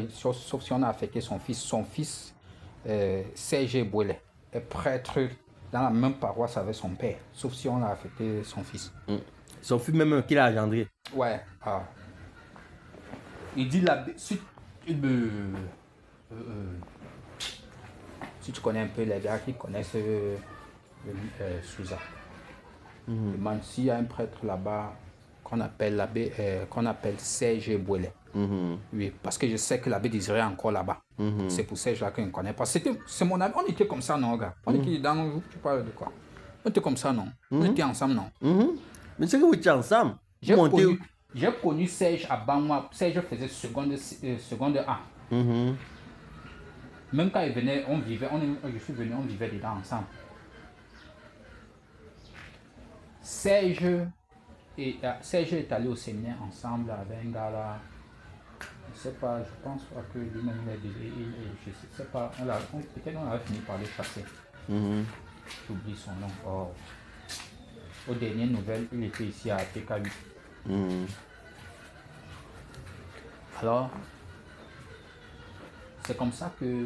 affecté son fils, Serge Bouelet, est prêtre dans la même paroisse avec son père, sauf si on a affecté son fils. Son fils même qu'il a engendré. Ouais. Il dit si tu connais un peu les gars qui connaissent Souza, demande s'il y a un prêtre là-bas qu'on appelle l'abbé, qu'on appelle Serge Bouelet. Oui, parce que je sais que l'abbé Désiré est encore là-bas. C'est pour Serge là que je ne connais pas. C'est mon ami. On était comme ça, non, gars. On était dans. Tu parles de quoi? On était comme ça, non? On était ensemble, non? Mais c'est que vous étiez ensemble. J'ai connu Serge à Banois. Serge faisait seconde A. Même quand il venait, je suis venu, on vivait dedans ensemble. Serge est allé au séminaire ensemble avec un gars là. Je sais pas, je pense pas que lui-même je sais pas, peut-être on avait fini par le chasser. J'oublie son nom. Oh. Aux dernières nouvelles, il était ici à PK8. Alors, c'est comme ça que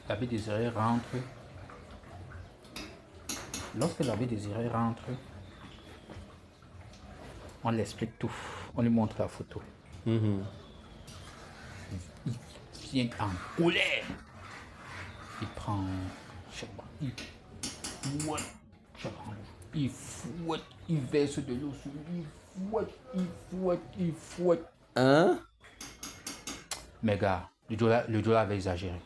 l'abbé Désiré rentre. Lorsque l'abbé Désiré rentre, on l'explique tout. On lui montre la photo. Il vient en colère. Il prend, je sais pas, il fouette, il verse de l'eau sur lui, il fouette. Hein? Mais gars, le Jola avait exagéré.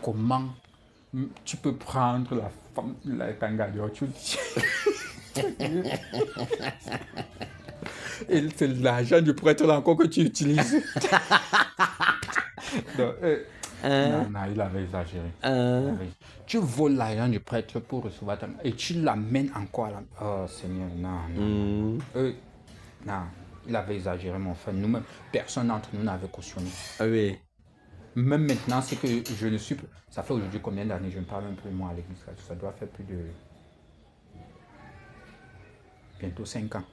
Comment tu peux prendre la femme de la Tangadio, et c'est l'argent du prêtre là encore que tu utilises. Donc, non, il avait exagéré. Tu voles l'argent du prêtre pour recevoir ta... Et tu l'amènes encore là. Oh Seigneur, non. Non, il avait exagéré, mon frère. Nous-mêmes, personne d'entre nous n'avait cautionné. Ah oui. Même maintenant, c'est que je ne suis plus... Ça fait aujourd'hui combien d'années? Je ne parle même plus moi à l'église. Ça doit faire plus de... Bientôt 5 ans.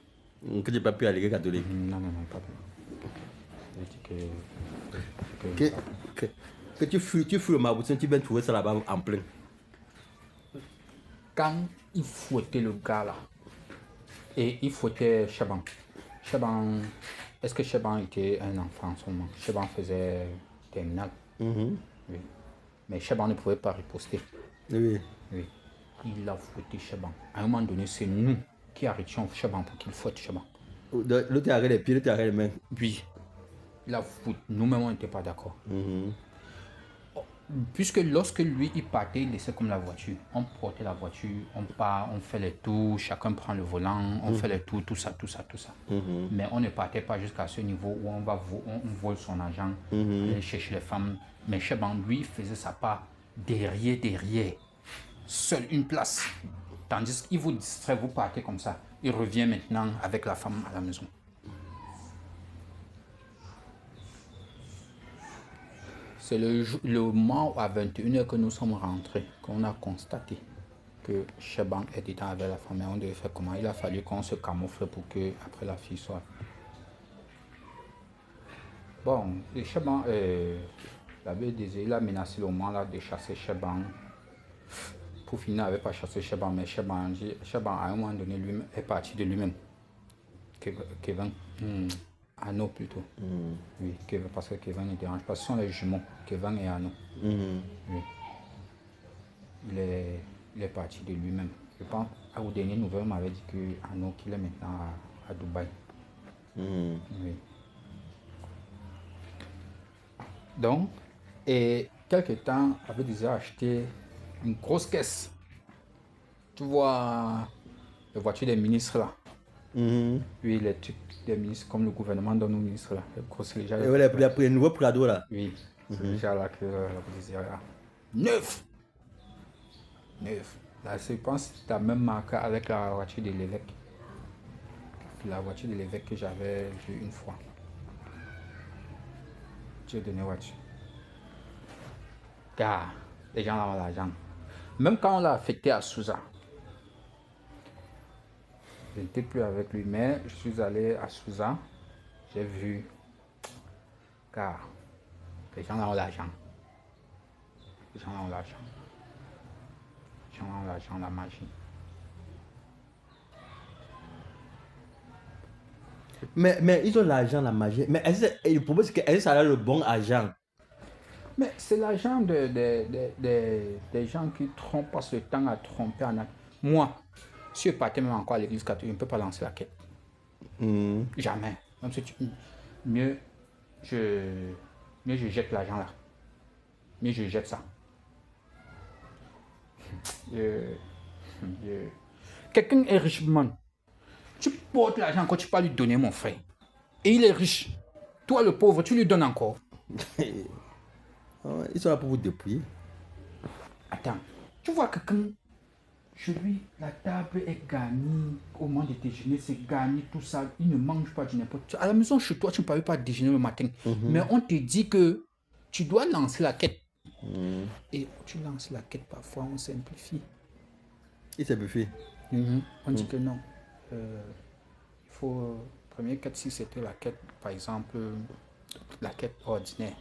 Que tu n'as pas pu aller catholique? Non, pas plus. Je dis que Que tu fuis le Maboutin, tu viens trouver ça là-bas en plein. Quand il fouettait le gars là, et il fouettait Chaban. Chaban, est-ce que Chaban était un enfant en ce moment? Chaban faisait terminal. Oui. Mais Chaban ne pouvait pas riposter. Oui. Oui. Il a fouetté Chaban. À un moment donné, c'est nous qui arrêtions Chaban pour qu'il fouette Chaban. L'autre arrête les pieds, l'autre arrête les mains. Oui. Il a fouetté. Nous-mêmes, on n'était pas d'accord. Puisque lorsque lui, il partait, il laissait comme la voiture. On portait la voiture, on part, on fait les tours, chacun prend le volant, on fait les tours, tout ça. Mais on ne partait pas jusqu'à ce niveau où on vole son argent, aller chercher les femmes. Mais Chaban, lui, il faisait sa part derrière. Seule une place. Tandis qu'il vous distrait, vous partez comme ça. Il revient maintenant avec la femme à la maison. C'est le moment à 21h que nous sommes rentrés, qu'on a constaté que Chaban était avec la femme et on devait faire comment. Il a fallu qu'on se camoufle pour que après la fille soit. Bon, et Chaban, l'abbé disait, il a menacé le moment là de chasser Chaban. Pour finir, il n'avait pas chassé Chaban, mais Chaban, à un moment donné, lui est parti de lui-même. Kevin. Anno plutôt. Oui, Kevin, parce que Kevin ne dérange pas. Ce sont les jumeaux, Kevin et Anno. Oui. Il est parti de lui-même. Je pense, aux dernières nouvelles, on m'avait dit que Anno qu'il est maintenant à Dubaï. Oui. Donc, et quelque temps, avait déjà acheté une grosse caisse. Tu vois, les voitures des ministres là. Oui, les trucs des ministres, comme le gouvernement donne aux ministres là. Les nouveaux Prado là. Oui, c'est déjà là que la police là. Neuf. Là, je pense que c'est la même marque avec la voiture de l'évêque. La voiture de l'évêque que j'avais vue une fois. J'ai donné voiture. Car les gens ont l'argent. Même quand on l'a affecté à Souza, je n'étais plus avec lui, mais je suis allé à Souza, j'ai vu, car les gens ont l'argent. Les gens ont l'argent. Les gens ont l'argent, la magie. Mais ils ont l'argent, la magie. Mais le problème, c'est que ça a le bon argent. Mais c'est l'argent des gens qui trompent, passent le temps à tromper. Moi, si je partais même encore à l'église catholique, je ne peux pas lancer la quête. Jamais. Même si mieux je jette l'argent là. Mieux je jette ça. Quelqu'un est riche, man. Tu portes l'argent encore, tu peux lui donner, mon frère. Et il est riche. Toi, le pauvre, tu lui donnes encore. Ils sont là pour vous dépouiller. Attends, tu vois quelqu'un, chez lui, la table est garnie au moment de déjeuner, c'est garni, tout ça. Il ne mange pas du n'importe quoi. À la maison, chez toi, tu ne peux pas déjeuner le matin. Mais on te dit que tu dois lancer la quête. Et tu lances la quête, parfois, on simplifie. Il simplifie. On dit que non. Il faut, premier quête, si c'était la quête, par exemple, la quête ordinaire.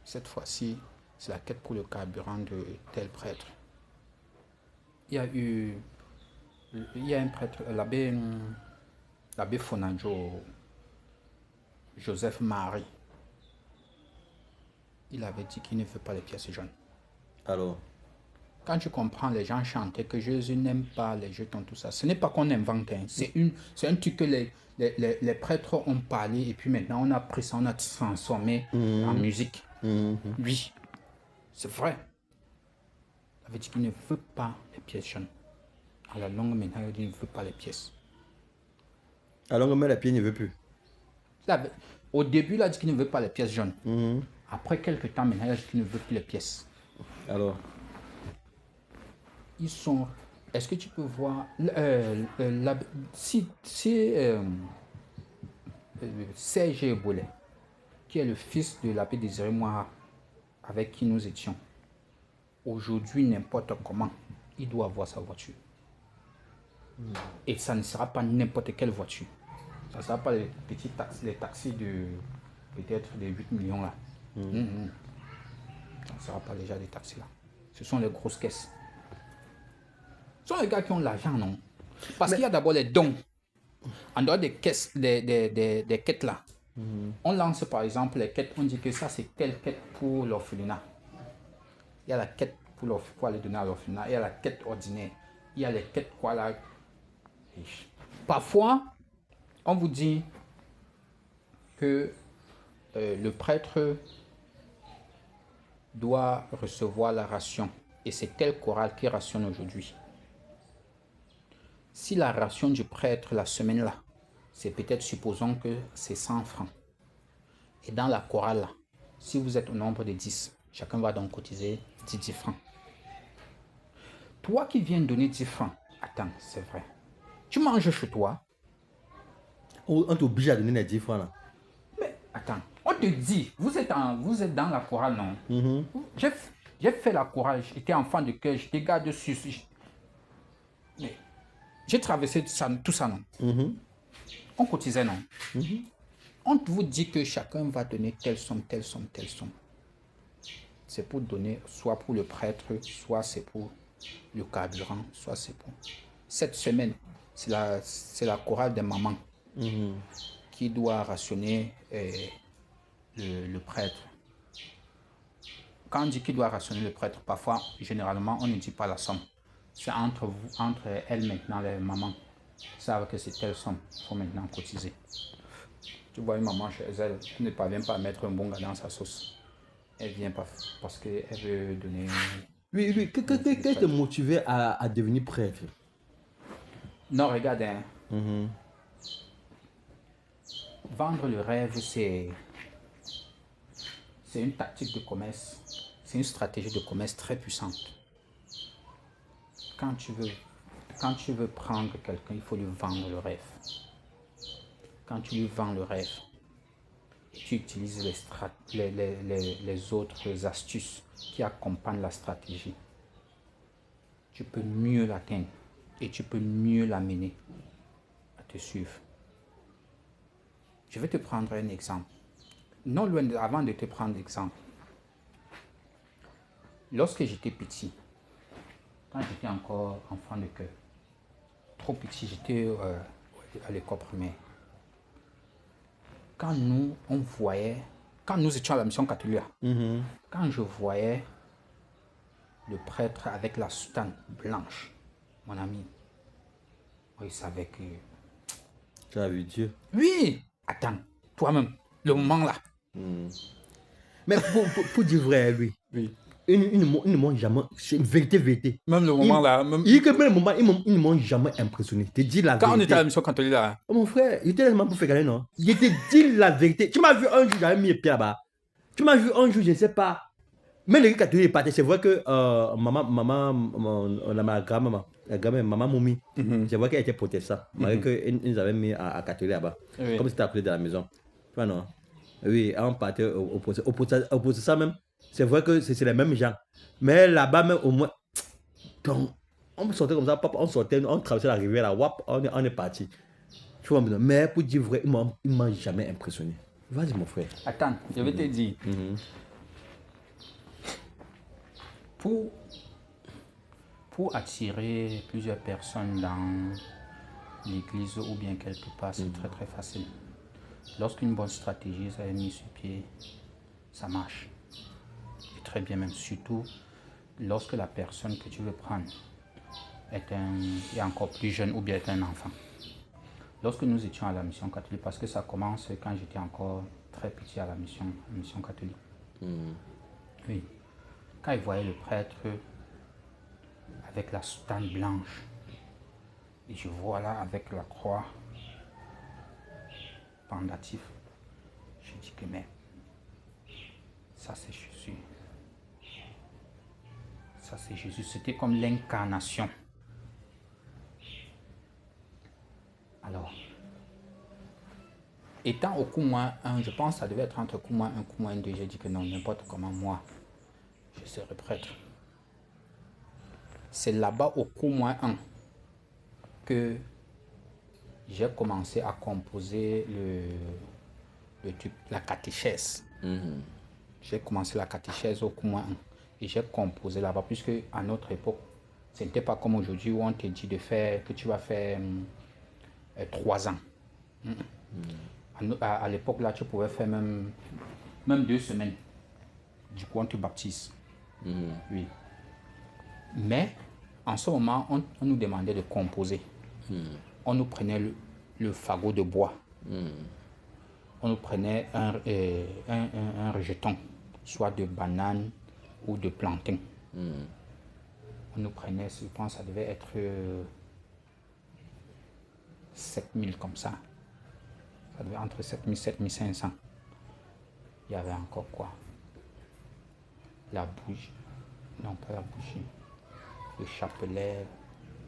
Cette fois-ci, c'est la quête pour le carburant de tel prêtre. Il y a un prêtre, l'abbé Fonadjo, Joseph Marie. Il avait dit qu'il ne veut pas les pièces jaunes. Alors, quand tu comprends, les gens chantaient que Jésus n'aime pas les jetons, tout ça. Ce n'est pas qu'on invente, hein. C'est un truc que les prêtres ont parlé et puis maintenant on a pris ça, on a transformé en musique. Oui, c'est vrai. Il avait dit qu'il ne veut pas les pièces jaunes. À la longue, maintenant, il dit qu'il ne veut pas les pièces. À la longue, mais les pieds ne veut plus. Au début, il a dit qu'il ne veut pas les pièces jaunes. Après quelques temps, maintenant, il a dit qu'il ne veut plus les pièces. Alors, ils sont... Est-ce que tu peux voir... Serge Eboulet, qui est le fils de l'abbé Désiré Moira, avec qui nous étions, aujourd'hui, n'importe comment, il doit avoir sa voiture. Et ça ne sera pas n'importe quelle voiture. Ça ne sera pas les petits taxis, les taxis de peut-être de 8 millions là. Ça ne sera pas les gens des taxis là. Ce sont les grosses caisses. Ce sont les gars qui ont l'argent, non? Parce qu'il y a d'abord les dons. En dehors des caisses, des quêtes là. On lance par exemple les quêtes, on dit que ça c'est telle quête pour l'orphelinat. Il y a la quête pour aller donner à l'orphelinat. Il y a la quête ordinaire. Il y a les quêtes quoi là. Parfois, on vous dit que le prêtre doit recevoir la ration. Et c'est tel chorale qui rationne aujourd'hui. Si la ration du prêtre la semaine là, c'est peut-être, supposons que c'est 100 francs. Et dans la chorale là, si vous êtes au nombre de 10, chacun va donc cotiser 10 francs. Toi qui viens donner 10 francs, attends, c'est vrai. Tu manges chez toi. On t'oblige à donner les 10 francs là. Mais attends, on te dit, vous êtes dans la chorale, non? J'ai fait la chorale, j'étais enfant de cœur, j'étais gars de sus. Mais j'ai traversé tout ça, non? On cotisait, non? On vous dit que chacun va donner telle somme, telle somme, telle somme. C'est pour donner, soit pour le prêtre, soit c'est pour le carburant, soit c'est pour... Cette semaine, c'est la chorale des mamans qui doit rationner le prêtre. Quand on dit qu'il doit rationner le prêtre, parfois, généralement, on ne dit pas la somme. C'est entre elles maintenant, les mamans. Ils savent que c'est telle somme qu'il faut maintenant cotiser. Tu vois une maman chez elle, elle ne parvient pas à mettre un bon gars dans sa sauce. Elle vient pas parce qu'elle veut donner... Oui. Qu'est-ce qui te motivait à devenir prêtre? Non, regarde, hein. Vendre le rêve, c'est une tactique de commerce. C'est une stratégie de commerce très puissante. Quand tu veux prendre quelqu'un, il faut lui vendre le rêve. Quand tu lui vends le rêve, tu utilises les autres astuces qui accompagnent la stratégie. Tu peux mieux l'atteindre et tu peux mieux l'amener à te suivre. Je vais te prendre un exemple. Non loin avant de te prendre l'exemple. Lorsque j'étais petit, quand j'étais encore enfant de cœur, trop petit, j'étais à l'école primaire. Quand nous étions à la mission catholique, quand je voyais le prêtre avec la soutane blanche, mon ami, il savait que... Tu as vu Dieu? Oui! Attends, toi-même, le moment là. Mais pour dire vrai, lui, il ne m'ont jamais... C'est une vérité. Même le moment là. Il dit que même le moment, il ne m'ont jamais impressionné. Tu dis la Quand vérité. on était à la mission catholique là. Oh, mon frère, il était tellement pour faire gagner, non? Il te dit la vérité. Tu m'as vu un jour, j'avais mis les pieds là-bas. Tu m'as vu un jour, je ne sais pas. Mais l'église catholique est partie. C'est vrai que ma grand-maman, maman Moumi, c'est vrai qu'elle était protestante. Malgré qu'ils nous avaient mis à catholique là-bas. Oui. Comme c'était à côté de la maison. Tu vois, non? Oui, on partait au protestant même. C'est vrai que c'est les mêmes gens. Mais là-bas, même au moins. Donc, on sortait comme ça, papa, on traversait la rivière là, wap, on est parti. Tu vois, mais pour dire vrai, il ne m'a jamais impressionné. Vas-y, mon frère. Attends, je vais te dire. Pour attirer plusieurs personnes dans l'église ou bien quelque part, c'est très très facile. Lorsqu'une bonne stratégie est mise sur pied, ça marche. Et très bien même, surtout lorsque la personne que tu veux prendre est encore plus jeune ou bien est un enfant. Lorsque nous étions à la mission catholique, parce que ça commence quand j'étais encore très petit à la mission catholique. Oui. Quand ils voyaient le prêtre avec la soutane blanche, et je vois là avec la croix pendative, je dis que mais ça c'est Jésus. Ça c'est Jésus, c'était comme l'incarnation. Alors, étant au coup moins 1, je pense que ça devait être entre coup moins 1 coup moins 2, j'ai dit que non, n'importe comment moi, je serai prêtre. C'est là-bas au coup moins 1 que j'ai commencé à composer la catéchèse. j'ai commencé la catéchèse au Koumoin 1 et j'ai composé là-bas, puisque à notre époque, ce n'était pas comme aujourd'hui où on te dit de faire, que tu vas faire 3 ans. À l'époque, là, tu pouvais faire même 2 semaines. Du coup, on te baptise. Oui. Mais, en ce moment, on nous demandait de composer. On nous prenait le fagot de bois. On nous prenait un rejeton, soit de banane ou de plantain. On nous prenait, je pense, ça devait être 7000 comme ça. Ça devait être entre 7000 et 7500. Il y avait encore quoi? La bougie. Non, pas la bougie. Le chapelet.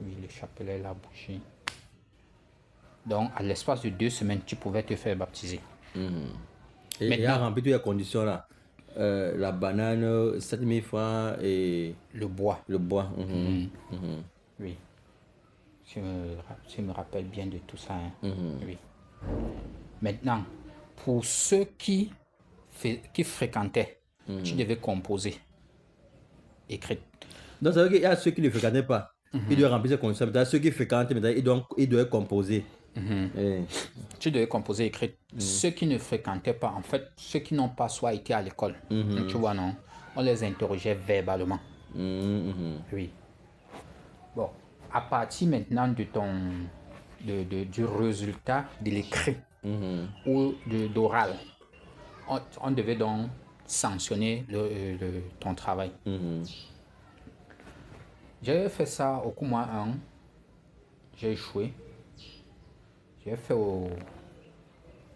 Oui, le chapelet, la bougie. Donc, à l'espace de 2 semaines, tu pouvais te faire baptiser. Et il a rempli toutes les conditions là. La banane, 7000 francs et... Le bois. Le bois. Oui. Je me rappelle bien de tout ça. Hein. Oui. Maintenant, pour ceux qui fréquentaient, tu devais composer, écrire. Donc, ça veut dire qu'il y a ceux qui ne fréquentaient pas. Ils doivent remplir ces conditions. Dans ceux qui fréquentent, ils doivent composer. Tu devais composer, écrire. Ceux qui ne fréquentaient pas, en fait, ceux qui n'ont pas soit été à l'école, tu vois, non? On les interrogeait verbalement. Oui. Bon, à partir maintenant de du résultat de l'écrit ou d'oral, on devait donc sanctionner ton travail. J'ai fait ça au Koumoin 1, j'ai échoué. J'ai fait au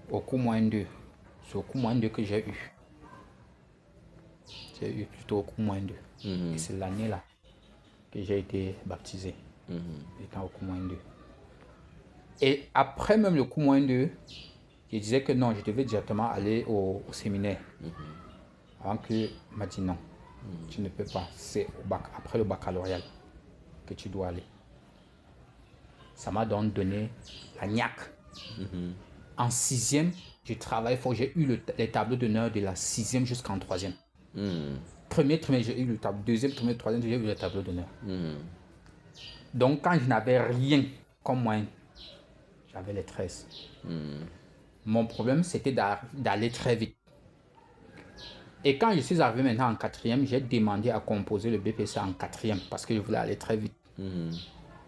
Koumoin 2, c'est au Koumoin 2 que j'ai eu. J'ai eu plutôt au Koumoin 2. Et c'est l'année là que j'ai été baptisé, étant au Koumoin 2. Et après même le Koumoin 2, je disais que non, je devais directement aller au séminaire. Avant que m'a dit non, tu ne peux pas, c'est après le baccalauréat que tu dois aller. Ça m'a donc donné la niaque. En 6e, je travaille fort, j'ai eu les tableaux d'honneur de la 6e jusqu'en 3e. Premier trimestre, j'ai eu le tableau, 2e trimestre, 3e, j'ai eu le tableau d'honneur. Donc quand je n'avais rien comme moyen, j'avais les 13. Mon problème, c'était d'aller très vite. Et quand je suis arrivé maintenant en 4e, j'ai demandé à composer le BPC en 4e parce que je voulais aller très vite.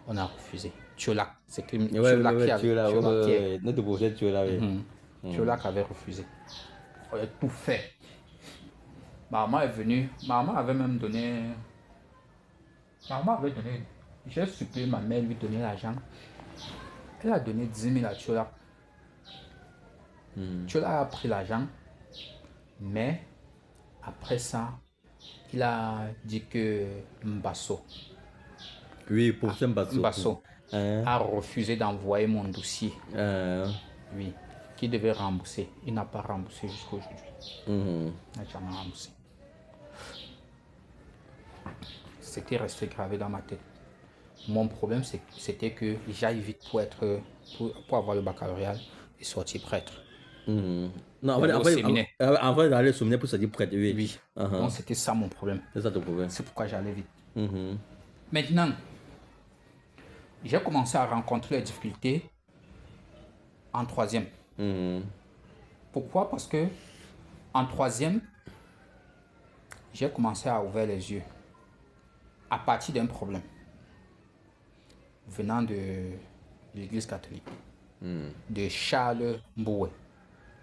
On a refusé. Tcholac, c'est que Tcholac notre projet Tcholac. Tcholac avait refusé. On a tout fait. Maman est venue. Maman avait même donné. J'ai supplié ma mère lui donner l'argent. Elle a donné 10 000 à Tcholac. Tcholac a pris l'argent. Mais après ça, il a dit que Mbasso. Oui, pour Mbasso a refusé d'envoyer mon dossier. Oui, qui devait rembourser. Il n'a pas remboursé jusqu'à aujourd'hui. Il n'a jamais remboursé. C'était resté gravé dans ma tête. Mon problème, c'était que j'aille vite pour avoir le baccalauréat et sortir prêtre. Non, avant d'aller au séminaire pour sortir prêtre, oui. Donc c'était ça mon problème. C'est ça ton problème. C'est pourquoi j'allais vite. Maintenant, j'ai commencé à rencontrer les difficultés en 3e. Pourquoi? Parce que en 3e, j'ai commencé à ouvrir les yeux à partir d'un problème venant de l'église catholique, de Charles Mboué.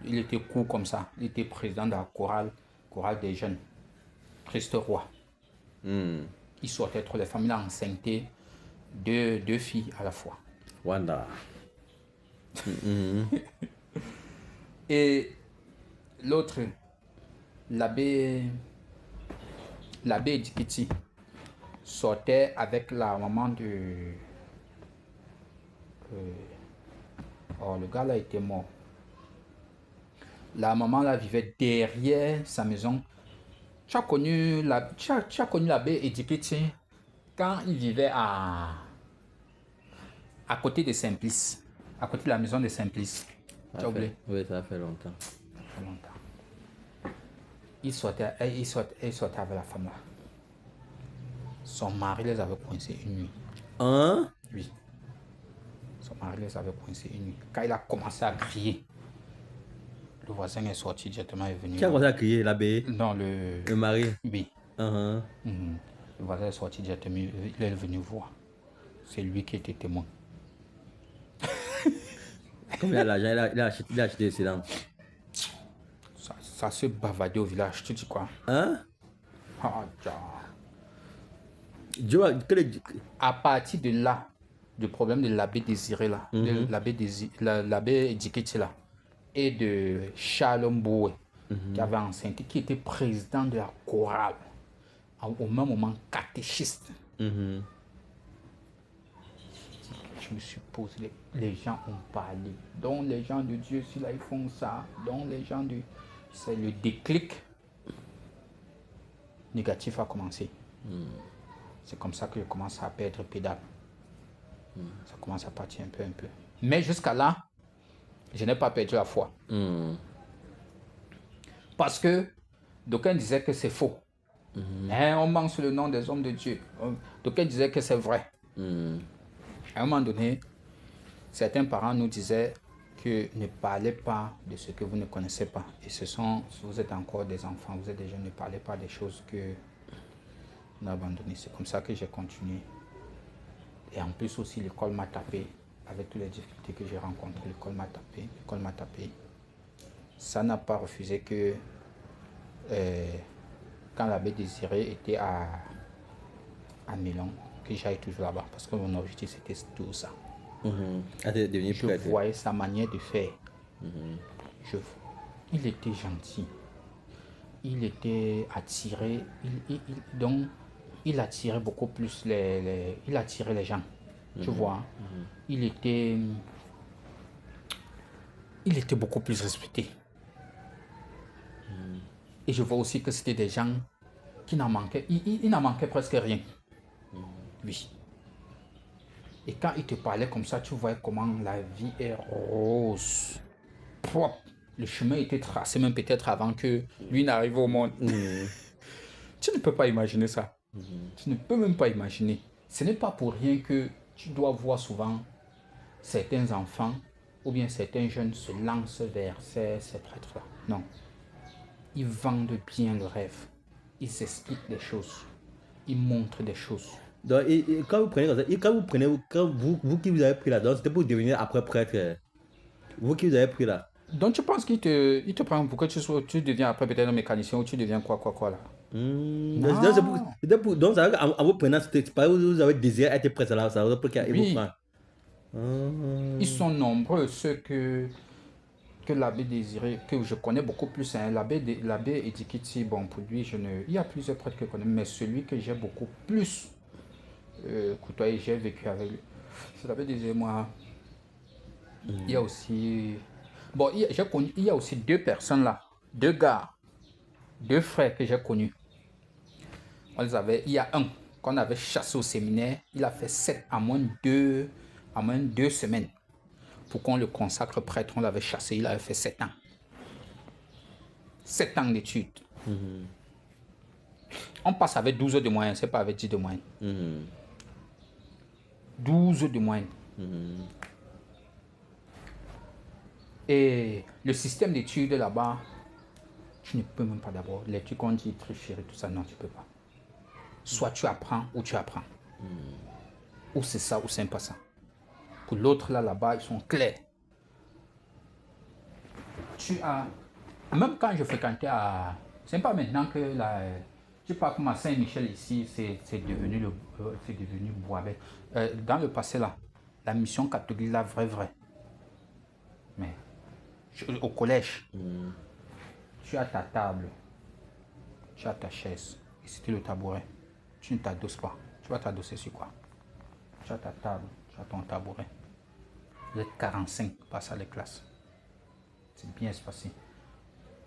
Il était court comme ça. Il était président de la chorale des jeunes. Christ Roi. Il sortait trop les femmes. Il a enceinté deux filles à la fois. Wanda. Et l'autre, l'abbé Dikiti, sortait avec la maman de... le gars là était mort. La maman là vivait derrière sa maison. Tu as connu l'abbé Dikiti quand il vivait à côté de Simplice, à côté de la maison de Simplice. Tu as oublié? Oui, ça fait longtemps. il sortait avec la femme là. Son mari les avait coincés une nuit. Hein? Oui. Son mari les avait coincés une nuit. Quand il a commencé à crier, le voisin est sorti directement et est venu. Qui a commencé à crier, l'abbé? Non, le mari. Oui. Uh-huh. Le voisin est sorti directement, il est venu voir. C'est lui qui était témoin. Comme il a l'argent, il a acheté des sédans. Ça se bavardait au village, tu dis quoi? Hein? Ah, ja. À partir de là, du problème de l'abbé Désiré là, de l'abbé Dikiti là, et de Charles Mboué, qui avait enseigné, qui était président de la chorale, au même moment catéchiste. Je me suis posé, les gens ont parlé, donc les gens de Dieu, si là ils font ça, donc les gens de... C'est le déclic négatif a commencé. C'est comme ça que je commence à perdre pédale. Ça commence à partir un peu. Mais jusqu'à là, je n'ai pas perdu la foi. Parce que d'aucuns disaient que c'est faux. Hein, on ment sur le nom des hommes de Dieu. D'aucuns disaient que c'est vrai. À un moment donné, certains parents nous disaient que ne parlez pas de ce que vous ne connaissez pas. Et vous êtes encore des enfants, vous êtes des jeunes, ne parlez pas des choses que on a abandonnées. C'est comme ça que j'ai continué. Et en plus aussi, l'école m'a tapé. Avec toutes les difficultés que j'ai rencontrées, l'école m'a tapé. Ça n'a pas refusé que quand l'abbé Désiré était à Milan, que j'aille toujours là-bas. Parce que mon objectif, c'était tout ça. Je voyais sa manière de faire. Il était gentil. Il était attiré. Donc, il attirait beaucoup plus il attirait les gens. Tu vois. Il était beaucoup plus respecté. Et je vois aussi que c'était des gens qui n'en manquaient. Il n'en manquait presque rien. Oui. Et quand il te parlait comme ça, tu voyais comment la vie est rose, propre. Le chemin était tracé même peut-être avant que lui n'arrive au monde. Tu ne peux pas imaginer ça. Tu ne peux même pas imaginer. Ce n'est pas pour rien que tu dois voir souvent certains enfants ou bien certains jeunes se lancent vers ces prêtres-là. Non. Ils vendent bien le rêve. Ils expliquent des choses. Ils montrent des choses. Donc, et quand vous prenez vous qui vous avez pris là-dedans, c'était pour devenir après prêtre. Vous qui vous avez pris là. Donc tu penses qu'il te prend pour que tu deviens après peut-être un mécanicien ou tu deviens quoi là? Donc ça veut dire qu'en vous prenant cette expérience, vous avez désiré être prêtre là, ça veut dire qu'il Oui. vous prend. Ils sont nombreux, ceux que l'abbé Désiré, que je connais beaucoup plus. Hein. L'abbé Edikiti, bon, pour lui, il y a plusieurs prêtres que je connais, mais celui que j'ai beaucoup plus côtoyé, j'ai vécu avec lui, c'est l'abbé Désiré, moi. Il y a aussi... Bon, il y a aussi deux personnes là, deux gars, deux frères que j'ai connus. Il y a un qu'on avait chassé au séminaire, il a fait 7 à moins de 2 semaines. Pour qu'on le consacre prêtre, on l'avait chassé, il avait fait 7 ans. 7 ans d'études. On passe avec 12 heures de moyenne, c'est pas avec 10 de moyenne. 12 heures de moyenne. Et le système d'études là-bas, tu ne peux même pas d'abord. L'étude qu'on dit tricher et tout ça, non, tu ne peux pas. Soit tu apprends ou tu apprends. Ou c'est ça ou c'est pas ça. Pour l'autre là-bas, ils sont clairs. Même quand je fréquentais à... C'est pas maintenant que je sais pas comment Saint-Michel ici, c'est devenu Boisbec. Dans le passé là, la mission catholique là, vrai. Mais au collège, tu as ta table, tu as ta chaise, et c'était le tabouret. Tu ne t'adosses pas. Tu vas t'adosser sur quoi? Tu as ta table, tu as ton tabouret. Vous êtes 45 pour passer à les classes. C'est bien se passer.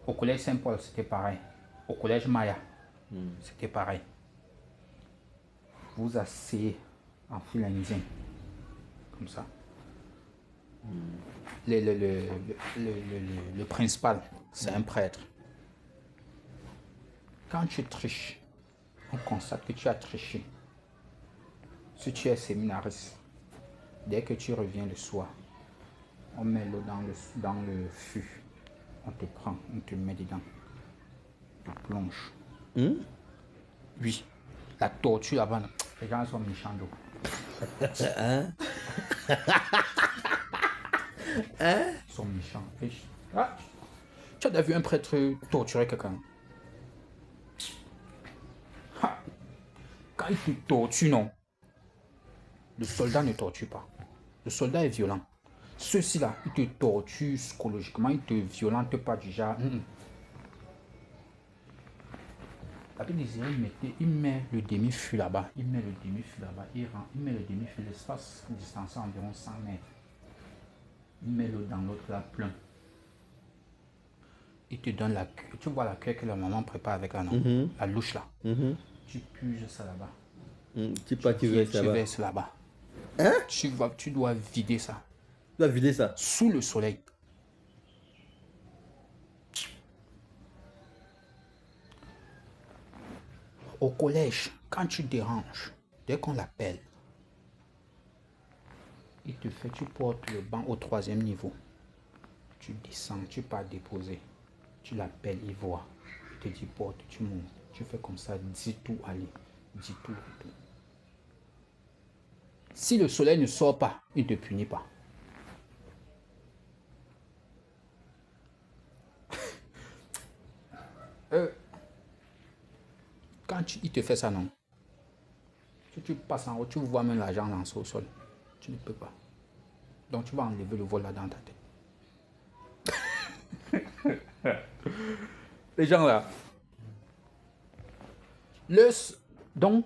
Au collège Saint-Paul, c'était pareil. Au collège Maya, c'était pareil. Vous asseyez en file indien, comme ça. Le principal, c'est un prêtre. quand tu triches, on constate que tu as triché. Si tu es séminariste, dès que tu reviens le soir, on met l'eau dans le fût. On te prend, on te met dedans. On te plonge. Oui. La torture là-bas, les gens sont méchants d'eau. Ils sont méchants. Ah, tu as déjà vu un prêtre torturer quelqu'un? Ah, quand il te torture, non. Le soldat ne torture pas. Le soldat est violent. Ceux-ci là, ils te torturent psychologiquement, ils te violentent pas du genre. La Bible disait, il met le demi-fût là-bas, il met le demi-fût, l'espace distancé environ 100 mètres. Il met l'eau dans l'autre là, plein. Il te donne la cuillère. Tu vois la cuillère que la maman prépare avec la non, la louche là. Tu puges ça là-bas. Tu verses là-bas. Hein? Tu dois vider ça. Tu dois vider ça. Sous le soleil. Au collège, quand tu déranges, dès qu'on l'appelle, tu portes le banc au 3e niveau. Tu descends, tu pars déposer. Tu l'appelles, il voit. Il te dit porte, tu montes. Tu fais comme ça, dis tout, allez. Dis tout, tout. Si le soleil ne sort pas, il ne te punit pas. Quand il te fait ça, non. Si tu passes en haut, tu vois même l'argent lancé au sol. Tu ne peux pas. Donc tu vas enlever le vol là dans ta tête. Les gens là. Donc,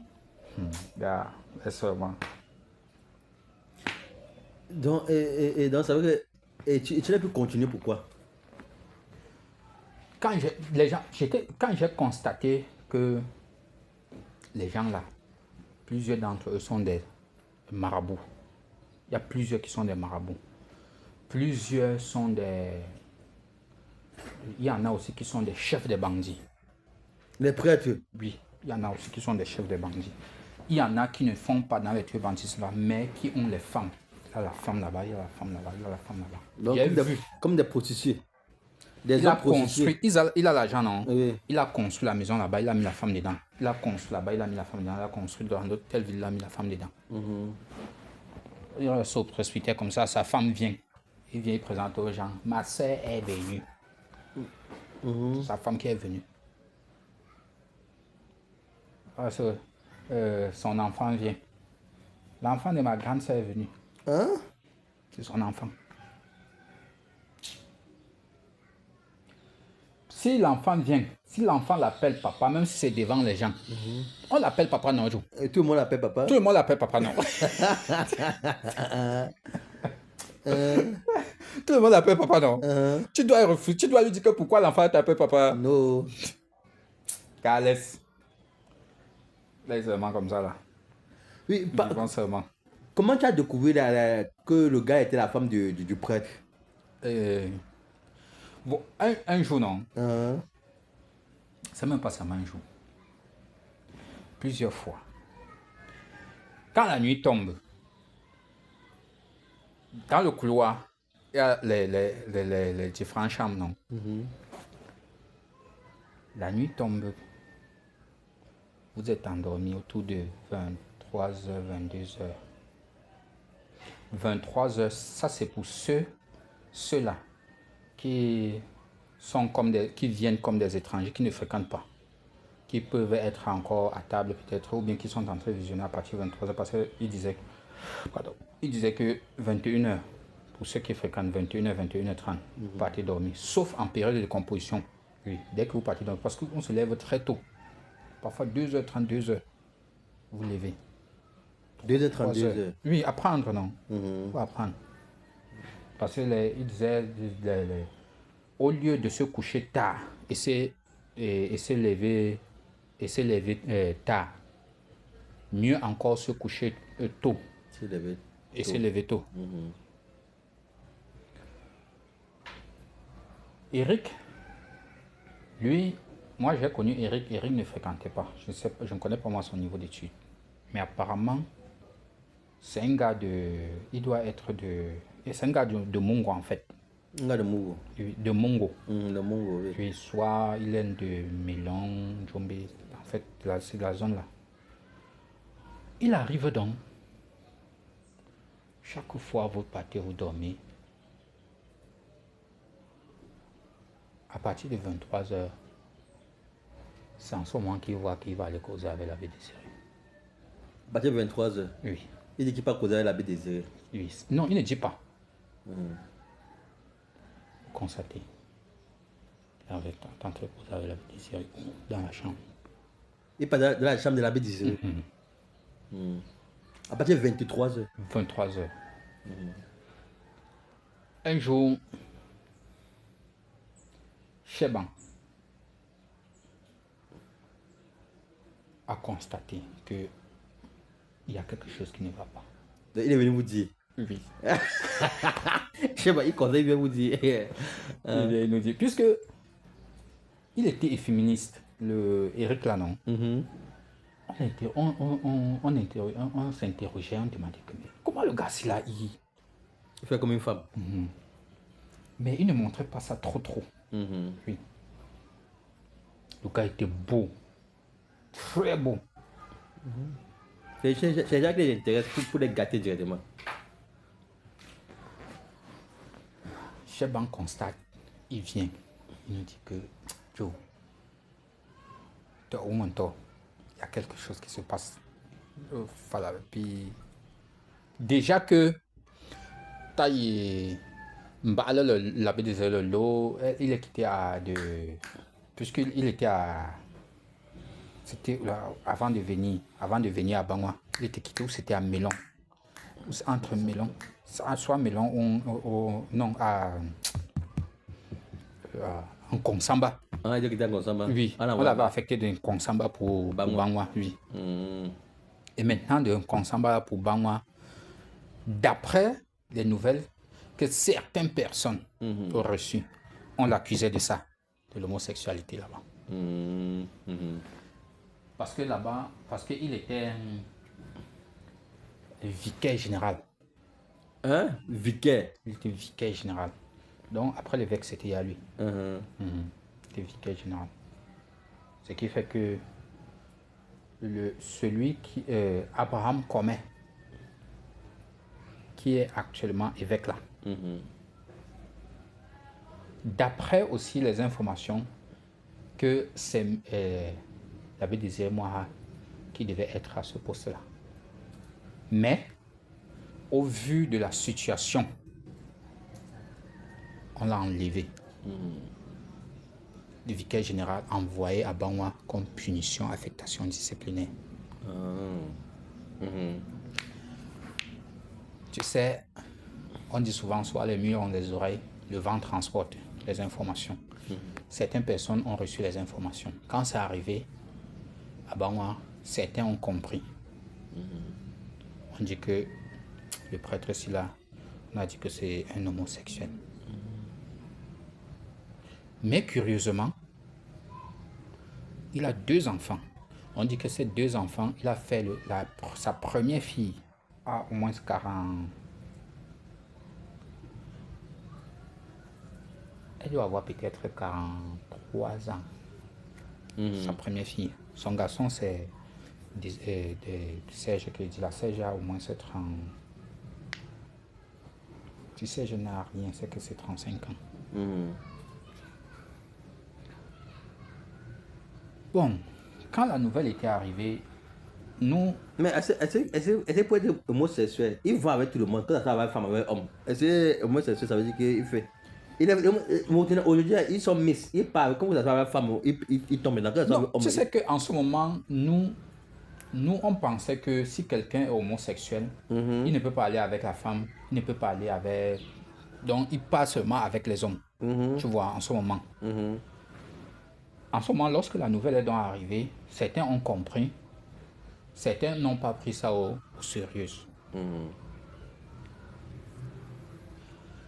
Donc, donc ça veut que tu n'as pu continuer, pourquoi? Quand j'ai constaté que les gens là, plusieurs d'entre eux sont des marabouts. Il y a plusieurs qui sont des marabouts. Plusieurs sont des... Il y en a aussi qui sont des chefs des bandits. Les prêtres? Oui, il y en a aussi qui sont des chefs des bandits. Il y en a qui ne font pas dans les trucs bandits là, mais qui ont les femmes. Il y a la femme là-bas, il y a la femme là-bas, il y a la femme là-bas. Donc, comme des prostituées. Des il a hommes prostitués. construit, il a l'argent, non? Oui. Il a construit la maison là-bas, il a mis la femme dedans. Il a construit là-bas, il a mis la femme dedans. Il a construit dans d'autres telle ville, il a mis la femme dedans. Il reste au presbytère comme ça, sa femme vient. Il vient, il présente aux gens. Ma soeur est venue. Sa femme qui est venue. Parce que son enfant vient. L'enfant de ma grande soeur est venu. Hein? C'est son enfant. Si l'enfant vient, si l'enfant l'appelle papa, même si c'est devant les gens, on l'appelle papa non. Et tout le monde l'appelle papa? Tout le monde l'appelle papa non. Tout le monde l'appelle papa non. Tu dois refuser, tu dois lui dire que pourquoi l'enfant t'appelle papa. Non. Car laisse. Laisse seulement comme ça là. Oui, seulement. Comment tu as découvert que le gars était la femme du prêtre? Bon, un jour, non. C'est même pas seulement un jour. Plusieurs fois. Quand la nuit tombe, dans le couloir, il y a les différentes chambres, non. La nuit tombe. Vous êtes endormi autour de 23h, 22h. 23h, ça c'est pour ceux-là qui viennent comme des étrangers, qui ne fréquentent pas, qui peuvent être encore à table peut-être, ou bien qui sont en train de visionner à partir de 23h, parce qu'il disait que 21h, pour ceux qui fréquentent 21h, 21h30, vous partez dormir, sauf en période de composition. Oui, dès que vous partez dormir, parce qu'on se lève très tôt, parfois 2h30, 2h, vous levez. 2h30, 2h. Oui, apprendre, non. Faut apprendre. Parce que il disait, au lieu de se coucher tard et se lever tard, mieux encore se coucher tôt et se lever tôt. Eric, lui, moi j'ai connu Eric. Eric ne fréquentait pas. Je ne connais pas moi son niveau d'études. Mais apparemment, c'est un gars il doit être c'est un gars de Mongo en fait. Un gars de Mongo. De Mongo. De Mongo, oui. Puis soit il est de Melon, Djombe. En fait, c'est la zone là. Il arrive donc. Chaque fois vous partez, vous dormez. À partir de 23h, c'est en ce moment qu'il voit qu'il va aller causer avec la baie Désirée. À partir de 23h. Oui. Il dit qu'il peut causer avec la baie Désirée. Oui. Non, il ne dit pas. Constater. Avec tant de causer avec la baie Désirée dans la chambre. Il part dans la chambre de la baie Désirée. À partir de 23h. 23h. Un jour, Cheban a constaté que il y a quelque chose qui ne va pas. Donc, il est venu vous dire. Oui. Je sais pas, il conseille, il vient vous dire. Il nous dit, puisque il était féministe, le Eric Lanon. On s'interrogeait, on demandait comment le gars là il fait comme une femme. Mais il ne montrait pas ça trop. Oui. Le gars était beau, très beau. C'est Jacques qui les intéresse pour les gâter directement. Cheban constate, il vient, il nous dit que Joe, toi, au moins toi, il y a quelque chose qui se passe. Voilà. Puis déjà que taille l'abbé des l'eau, il est quitté puisqu'il était à, c'était avant de venir à Bangwa, il était quitté où c'était à Melon, entre Melon, soit Melon ou non en Konsamba. Ah, il était en Konsamba. Oui, on l'avait affecté de Konsamba pour Bangwa, oui. Et maintenant de Konsamba pour Bangwa, d'après les nouvelles que certaines personnes ont reçues, on l'accusait de ça, de l'homosexualité là-bas. Parce que là-bas, qu'il était vicaire général. Hein? Vicaire? Il était vicaire général. Donc après l'évêque, c'était à lui. Il était vicaire général. Ce qui fait que celui qui Abraham Commet, qui est actuellement évêque là. D'après aussi les informations que c'est l'abbé Désiré Moira qui devait être à ce poste-là. Mais au vu de la situation, on l'a enlevé. Le vicaire général envoyé à Bangwa comme punition, affectation disciplinaire. Tu sais, on dit souvent, soit les murs ont des oreilles, le vent transporte les informations. Certaines personnes ont reçu les informations. Quand c'est arrivé à Bangwa, certains ont compris. On dit que le prêtre Silla, on a dit que c'est un homosexuel. Mais curieusement, il a 2 enfants. On dit que ces 2 enfants, il a fait sa première fille à au moins 40. Elle doit avoir peut-être 43 ans. Sa première fille. Son garçon, c'est Serge qui dit. La Serge a au moins 30. Tu sais, je n'ai rien, c'est que c'est 35 ans. Bon, quand la nouvelle était arrivée, nous... Mais est-ce qu'il peut être homosexuel? Il va avec tout le monde, quand ça va avec femme, avec homme. Est-ce que homosexuel, ça veut dire qu'il fait... Aujourd'hui, ils sont miss. Ils parlent, comme ça va avec femme, ils tombent dans le homme. Tu sais qu'en ce moment, nous, on pensait que si quelqu'un est homosexuel, il ne peut pas aller avec la femme, il ne peut pas aller avec... Donc, il passe seulement avec les hommes. Tu vois, en ce moment. En ce moment, lorsque la nouvelle est donc arrivée, certains ont compris, certains n'ont pas pris ça au sérieux.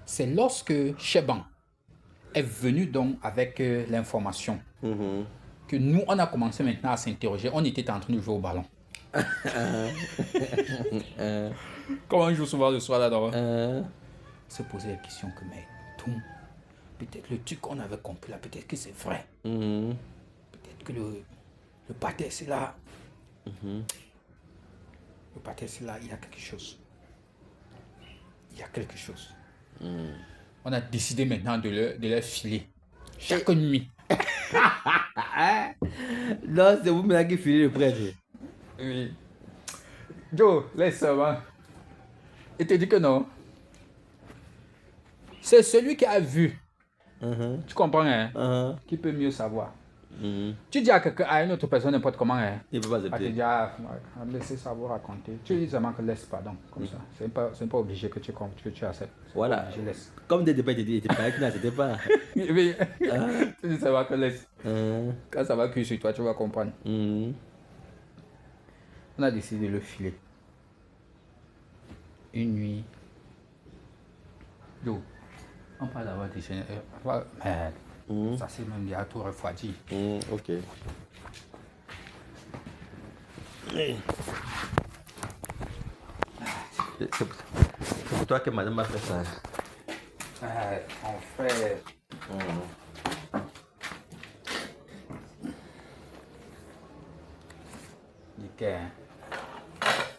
C'est lorsque Cheban est venu donc avec l'information que nous, on a commencé maintenant à s'interroger. On était en train de jouer au ballon. Comme on joue souvent le soir là-dedans. Se poser la question que, mais tout, peut-être le truc qu'on avait compris là, peut-être que c'est vrai. Peut-être que le pâté, c'est là. Le pâté, c'est là, il y a quelque chose. Il y a quelque chose. On a décidé maintenant de leur filer. Chaque nuit. Non, c'est vous maintenant qui filez le prêtre. Oui. Joe, laisse ça, va. Il te dit que non. C'est celui qui a vu. Tu comprends, hein? Qui peut mieux savoir. Tu dis à une autre personne n'importe comment, hein? Il ne peut pas Tu accepter. dis, laissez ça vous raconter. Tu dis seulement que laisse, pardon. Comme ça. C'est pas obligé que tu acceptes. Voilà. Je laisse. Comme des débats, il était pareil qu'il n'acceptait pas. Oui. Tu dis seulement que laisse. Quand ça va cuire sur toi, tu vas comprendre. On a décidé de le filer. Une nuit. Yo, on parle d'avoir déjeuné. Merde. Ça c'est même il y a tout refroidi. Ok. C'est pour toi que madame m'a fait ça. On fait. Nickel.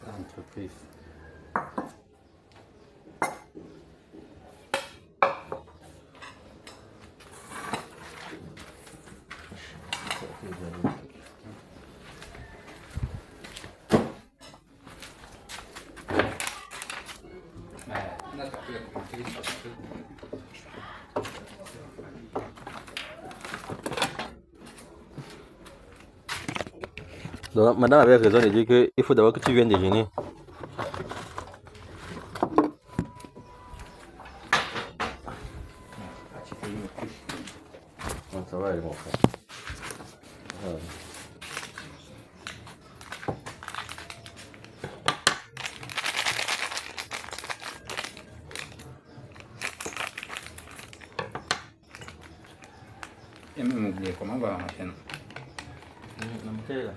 L'entreprise. Donc, madame avait raison de dire qu'il faut d'abord que tu viennes déjeuner. Non, ça va aller, mon frère. Et même oublié comment on va la chaîne. La bouteille là.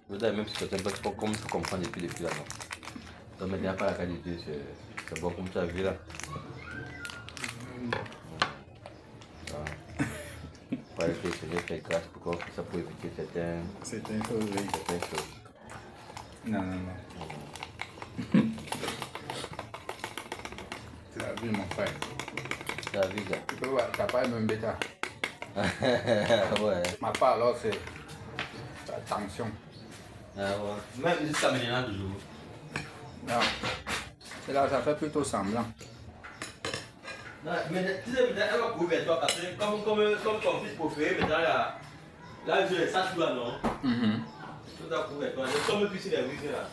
Vous avez même si c'est un peu comme tu comprends depuis là. Donc maintenant pas la qualité, c'est bon comme tu as vu là. Pas essayer de faire grâce pour que ça peut éviter Certaines choses, oui. certaines choses. Non. Tu as vu mon frère. Tu as vu ça? Tu peux voir, t'as pas même bêta. Ouais. Ma part alors c'est attention. Ah ouais. Même jusqu'à maintenant toujours. Non. C'est là, ça fait plutôt semblant. Non, mais tu sais, maintenant, elle va courir vers toi parce que comme ton fils préféré, maintenant, là, je les sache là, non? Tout à courir vers toi. Je tombe plus sur les rues, là.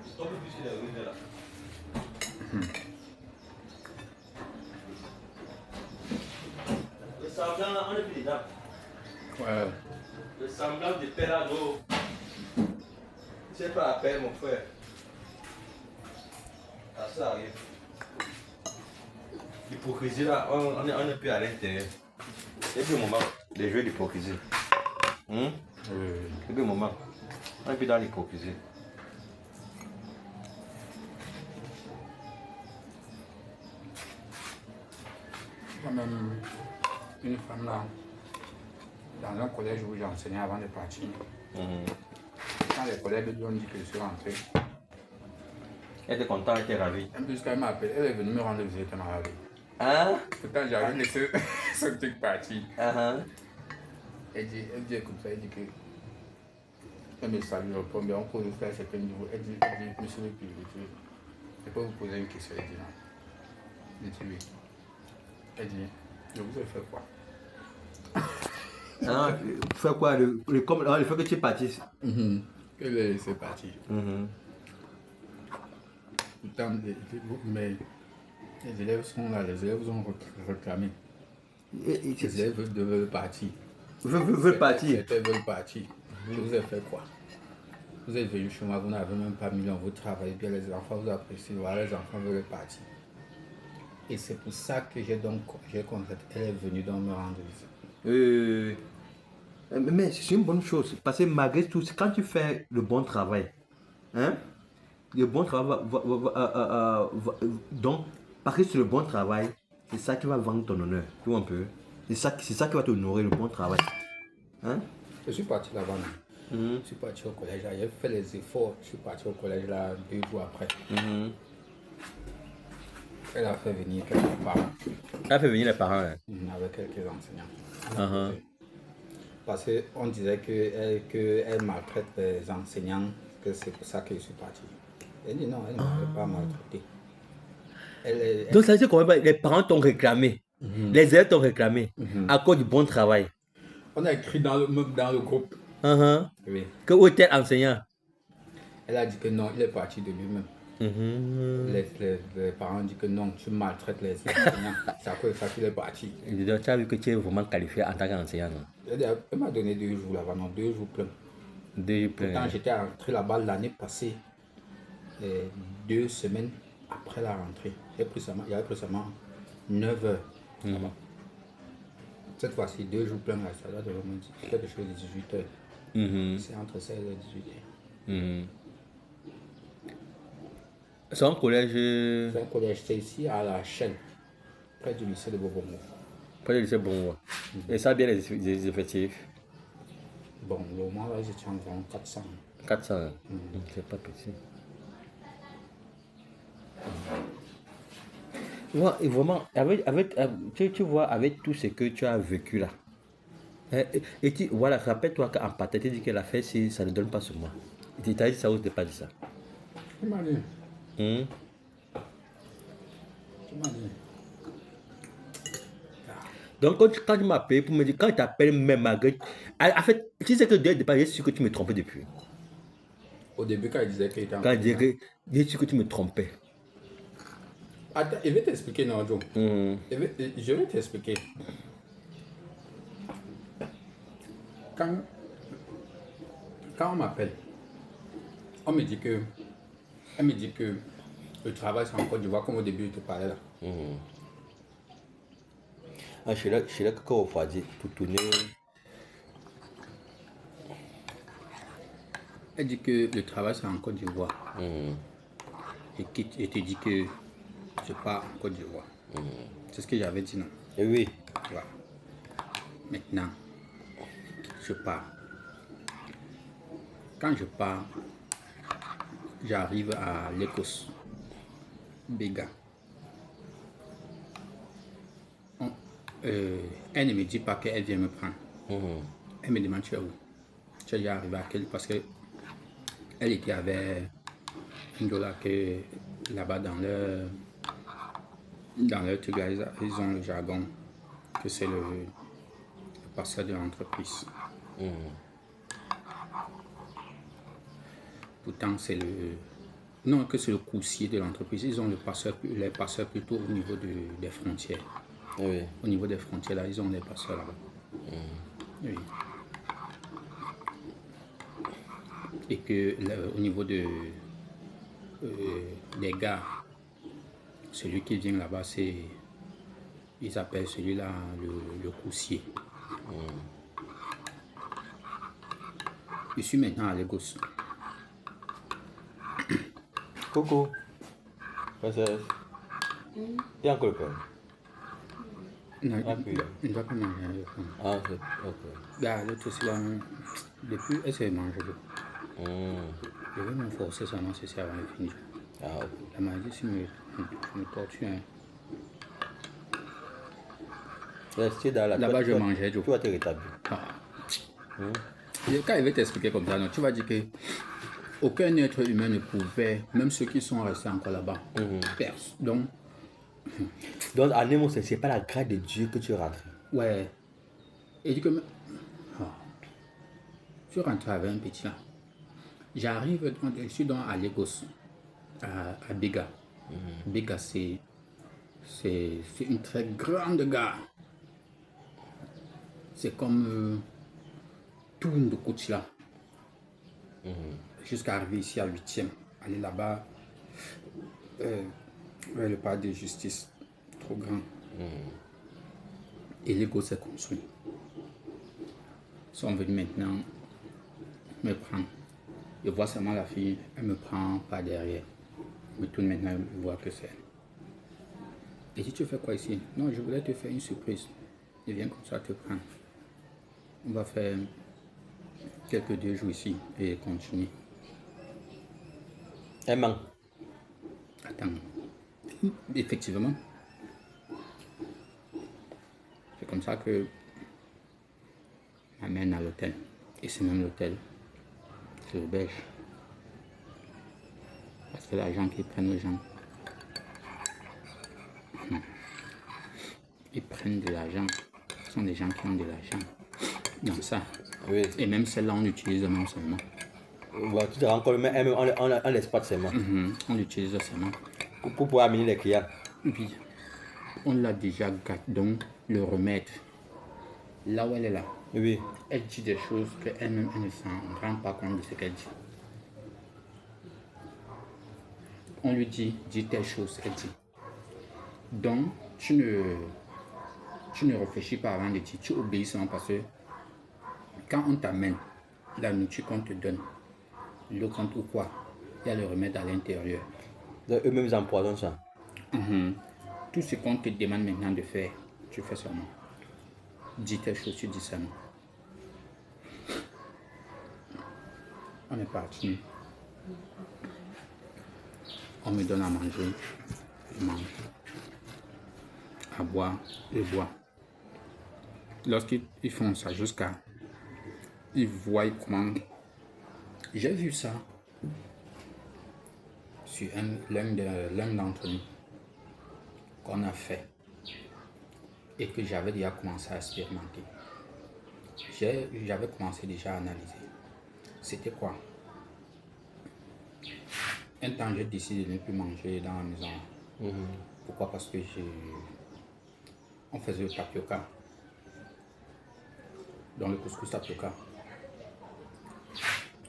Je tombe plus sur les rues, là. Le semblant, on est plus dedans. Ouais. Le semblant de père à dos. C'est pas la peine, mon frère. Ça arrive. L'hypocrisie là, on est plus à l'intérieur. C'est plus le moment de jouer l'hypocrisie. C'est plus le moment. On est plus dans l'hypocrisie. Il y a même une femme là, dans un collège où j'ai enseigné avant de partir. Quand les collègues lui ont dit que je suis rentré, Elle était contente, elle était ravie. en plus quand elle m'a appelé, elle est venue me rendre visite, elle m'a ravie. Hein? Pourtant j'avais laissé ce truc partir. Elle dit comme ça, elle dit que elle me salue, on cause jusqu'à un certain niveau. Elle dit, monsieur le public, je peux vous poser une question? Elle dit non. Je dis oui. Elle dit, je vous ai fait quoi? Ah, faire quoi? Le fait que tu es parti. Que les laisser partir. Pourtant, mais les élèves sont là, les élèves ont réclamé. Les élèves veulent partir. Veut partir. Certains veulent partir. Je vous ai fait quoi? Vous êtes venu chez moi, vous n'avez même pas mis, vous travaillez bien, les enfants vous apprécient, voilà, les enfants veulent partir. Et c'est pour ça que j'ai contacté, elle est venue donc me rendre visite. Mais c'est une bonne chose, parce que malgré tout, quand tu fais le bon travail, hein, le bon travail donc, parce que c'est le bon travail, c'est ça qui va vendre ton honneur, tu vois un peu. C'est ça qui va t'honorer, le bon travail. Hein? Je suis parti là-bas. Je suis parti au collège là, j'ai fait les efforts, je suis parti au collège là 2 jours après. Elle a fait venir quelques parents. Elle a fait venir les parents, hein? Avec quelques enseignants. Parce qu'on disait qu'elle maltraite les enseignants, que c'est pour ça que je suis parti. Elle dit non, elle ne m'avait pas maltraité. Donc ça veut dire que les parents t'ont réclamé, les élèves t'ont réclamé à cause du bon travail. On a écrit dans le groupe. Oui. Que où était l'enseignant? Elle a dit que non, il est parti de lui-même. Les parents ont dit que non, tu maltraites les enseignants. C'est à cause de ça qu'il est parti. Tu as vu que tu es vraiment qualifié en tant qu'enseignant, non? Elle m'a donné 2 jours là-bas, non, 2 jours pleins. 2 jours pleins. Quand j'étais rentré là-bas l'année passée, 2 semaines après la rentrée, il y avait précisément 9 heures là-bas. Cette fois-ci, 2 jours pleins, ça doit devenir quelque chose de 18 heures. C'est entre 16 et 18 heures. C'est un collège. C'est un collège, c'est ici à La Chaîne, près du lycée de Bobongo. Près du lycée de Bobongo. Et ça a bien les effectifs? Bon, le moment là, ils étaient environ 400. 400, c'est pas petit. Ouais, et vraiment, tu vois, avec tout ce que tu as vécu là, et voilà, rappelle-toi qu'en partant, tu dis que la fête, ça ne donne pas sur moi. Tu t'as dit ça ou tu n'as pas dit ça? Tu m'as dit. Tu m'as dit. Donc, quand tu m'as appelé pour me dire, quand tu t'appelles même Marguerite, en fait, tu sais que dès le départ, j'ai su que tu me trompais depuis. Au début, quand il disait qu'il était en Quand il disait que j'ai su que tu me trompais. Attends, je vais t'expliquer, non, Joe. Je vais t'expliquer. Quand on m'appelle, elle me dit que le travail c'est en Côte d'Ivoire, comme au début je te parlais là. Je suis là que au Fadi pour tourner. Elle dit que le travail c'est en Côte d'Ivoire. Et te dit que je pars en Côte d'Ivoire. C'est ce que j'avais dit, non? Et oui. Voilà. Maintenant, je pars. Quand je pars, j'arrive à l'Écosse, Béga. Elle ne me dit pas qu'elle vient me prendre. Elle me demande tu es où? Tu es déjà arrivé à quel? Parce que elle était avec $1 que là-bas dans leur truc, ils ont le jargon que c'est le passeur de l'entreprise. Pourtant, c'est le... Non, que c'est le coursier de l'entreprise. Ils ont les passeurs plutôt au niveau des frontières. Oui. Au niveau des frontières, là, ils ont les passeurs là-bas. Oui. Et que au niveau des gares, celui qui vient là-bas, ils appellent celui-là le coursier. Je suis maintenant à Lagos. Coucou. Princesse. Il y a encore le pain. Non, il ne va pas manger. Ah, ok. Là, l'autre aussi, là, depuis, elle s'est mangée l'eau. Je vais me forcer seulement ceci avant de finir. Ah, ok. Elle m'a dit si me torture. Là-bas, je mangeais. Tu vas te rétablir. Quand il va t'expliquer comme ça, non, tu vas dire que aucun être humain ne pouvait, même ceux qui sont restés encore là-bas, donc, en un mot, c'est pas la grâce de Dieu que tu rentres. Ouais. Et dit que je rentre avec un petit là. J'arrive, je suis donc à Lagos, à Béga. Béga, c'est une très grande gare. C'est comme tout de Koutila. jusqu'à arriver ici à 8e. Aller là-bas, vers le palais de justice, trop grand. Et l'ego s'est construit. Ils sont venus maintenant me prendre. Je vois seulement la fille, elle me prend par derrière. Je me tourne maintenant, je vois que c'est elle. Et si tu fais quoi ici? Non, je voulais te faire une surprise. Je viens comme ça te prendre. On va faire quelques 2 jours ici et continuer. Elle ment. Attends. Effectivement. C'est comme ça que m'amène à l'hôtel. Et c'est même l'hôtel. C'est l'auberge. Parce que l'argent qu'ils prennent aux gens. Ils prennent de l'argent. Ce sont des gens qui ont de l'argent. Donc ça. Oui. Et même celle-là, on l'utilise même seulement. Bon, tu te rends compte, mais on laisse pas de ses mains. On l'utilise seulement. Pour pouvoir amener les clients. Et puis, on l'a déjà gâté. Donc, le remettre. Là où elle est là. Oui. Elle dit des choses qu'elle-même, elle ne s'en rend pas compte de ce qu'elle dit. On lui dit telle chose, elle dit. Donc, tu ne réfléchis pas avant de dire, tu obéis seulement parce que quand on t'amène la nourriture qu'on te donne, l'eau qu'on ou quoi, il y a le remède à l'intérieur. Eux-mêmes ils empoisonnent ça. Tout ce qu'on te demande maintenant de faire, tu fais seulement. Dis telle chose, tu dis seulement. On est parti. On me donne à manger, je mange. À boire, je bois. Lorsqu'ils font ça jusqu'à... Ils voient comment... J'ai vu ça sur l'un d'entre nous qu'on a fait et que j'avais déjà commencé à expérimenter. J'avais commencé déjà à analyser. C'était quoi? Un temps, j'ai décidé de ne plus manger dans la maison. Pourquoi? Parce que on faisait le tapioca. Dans le couscous tapioca.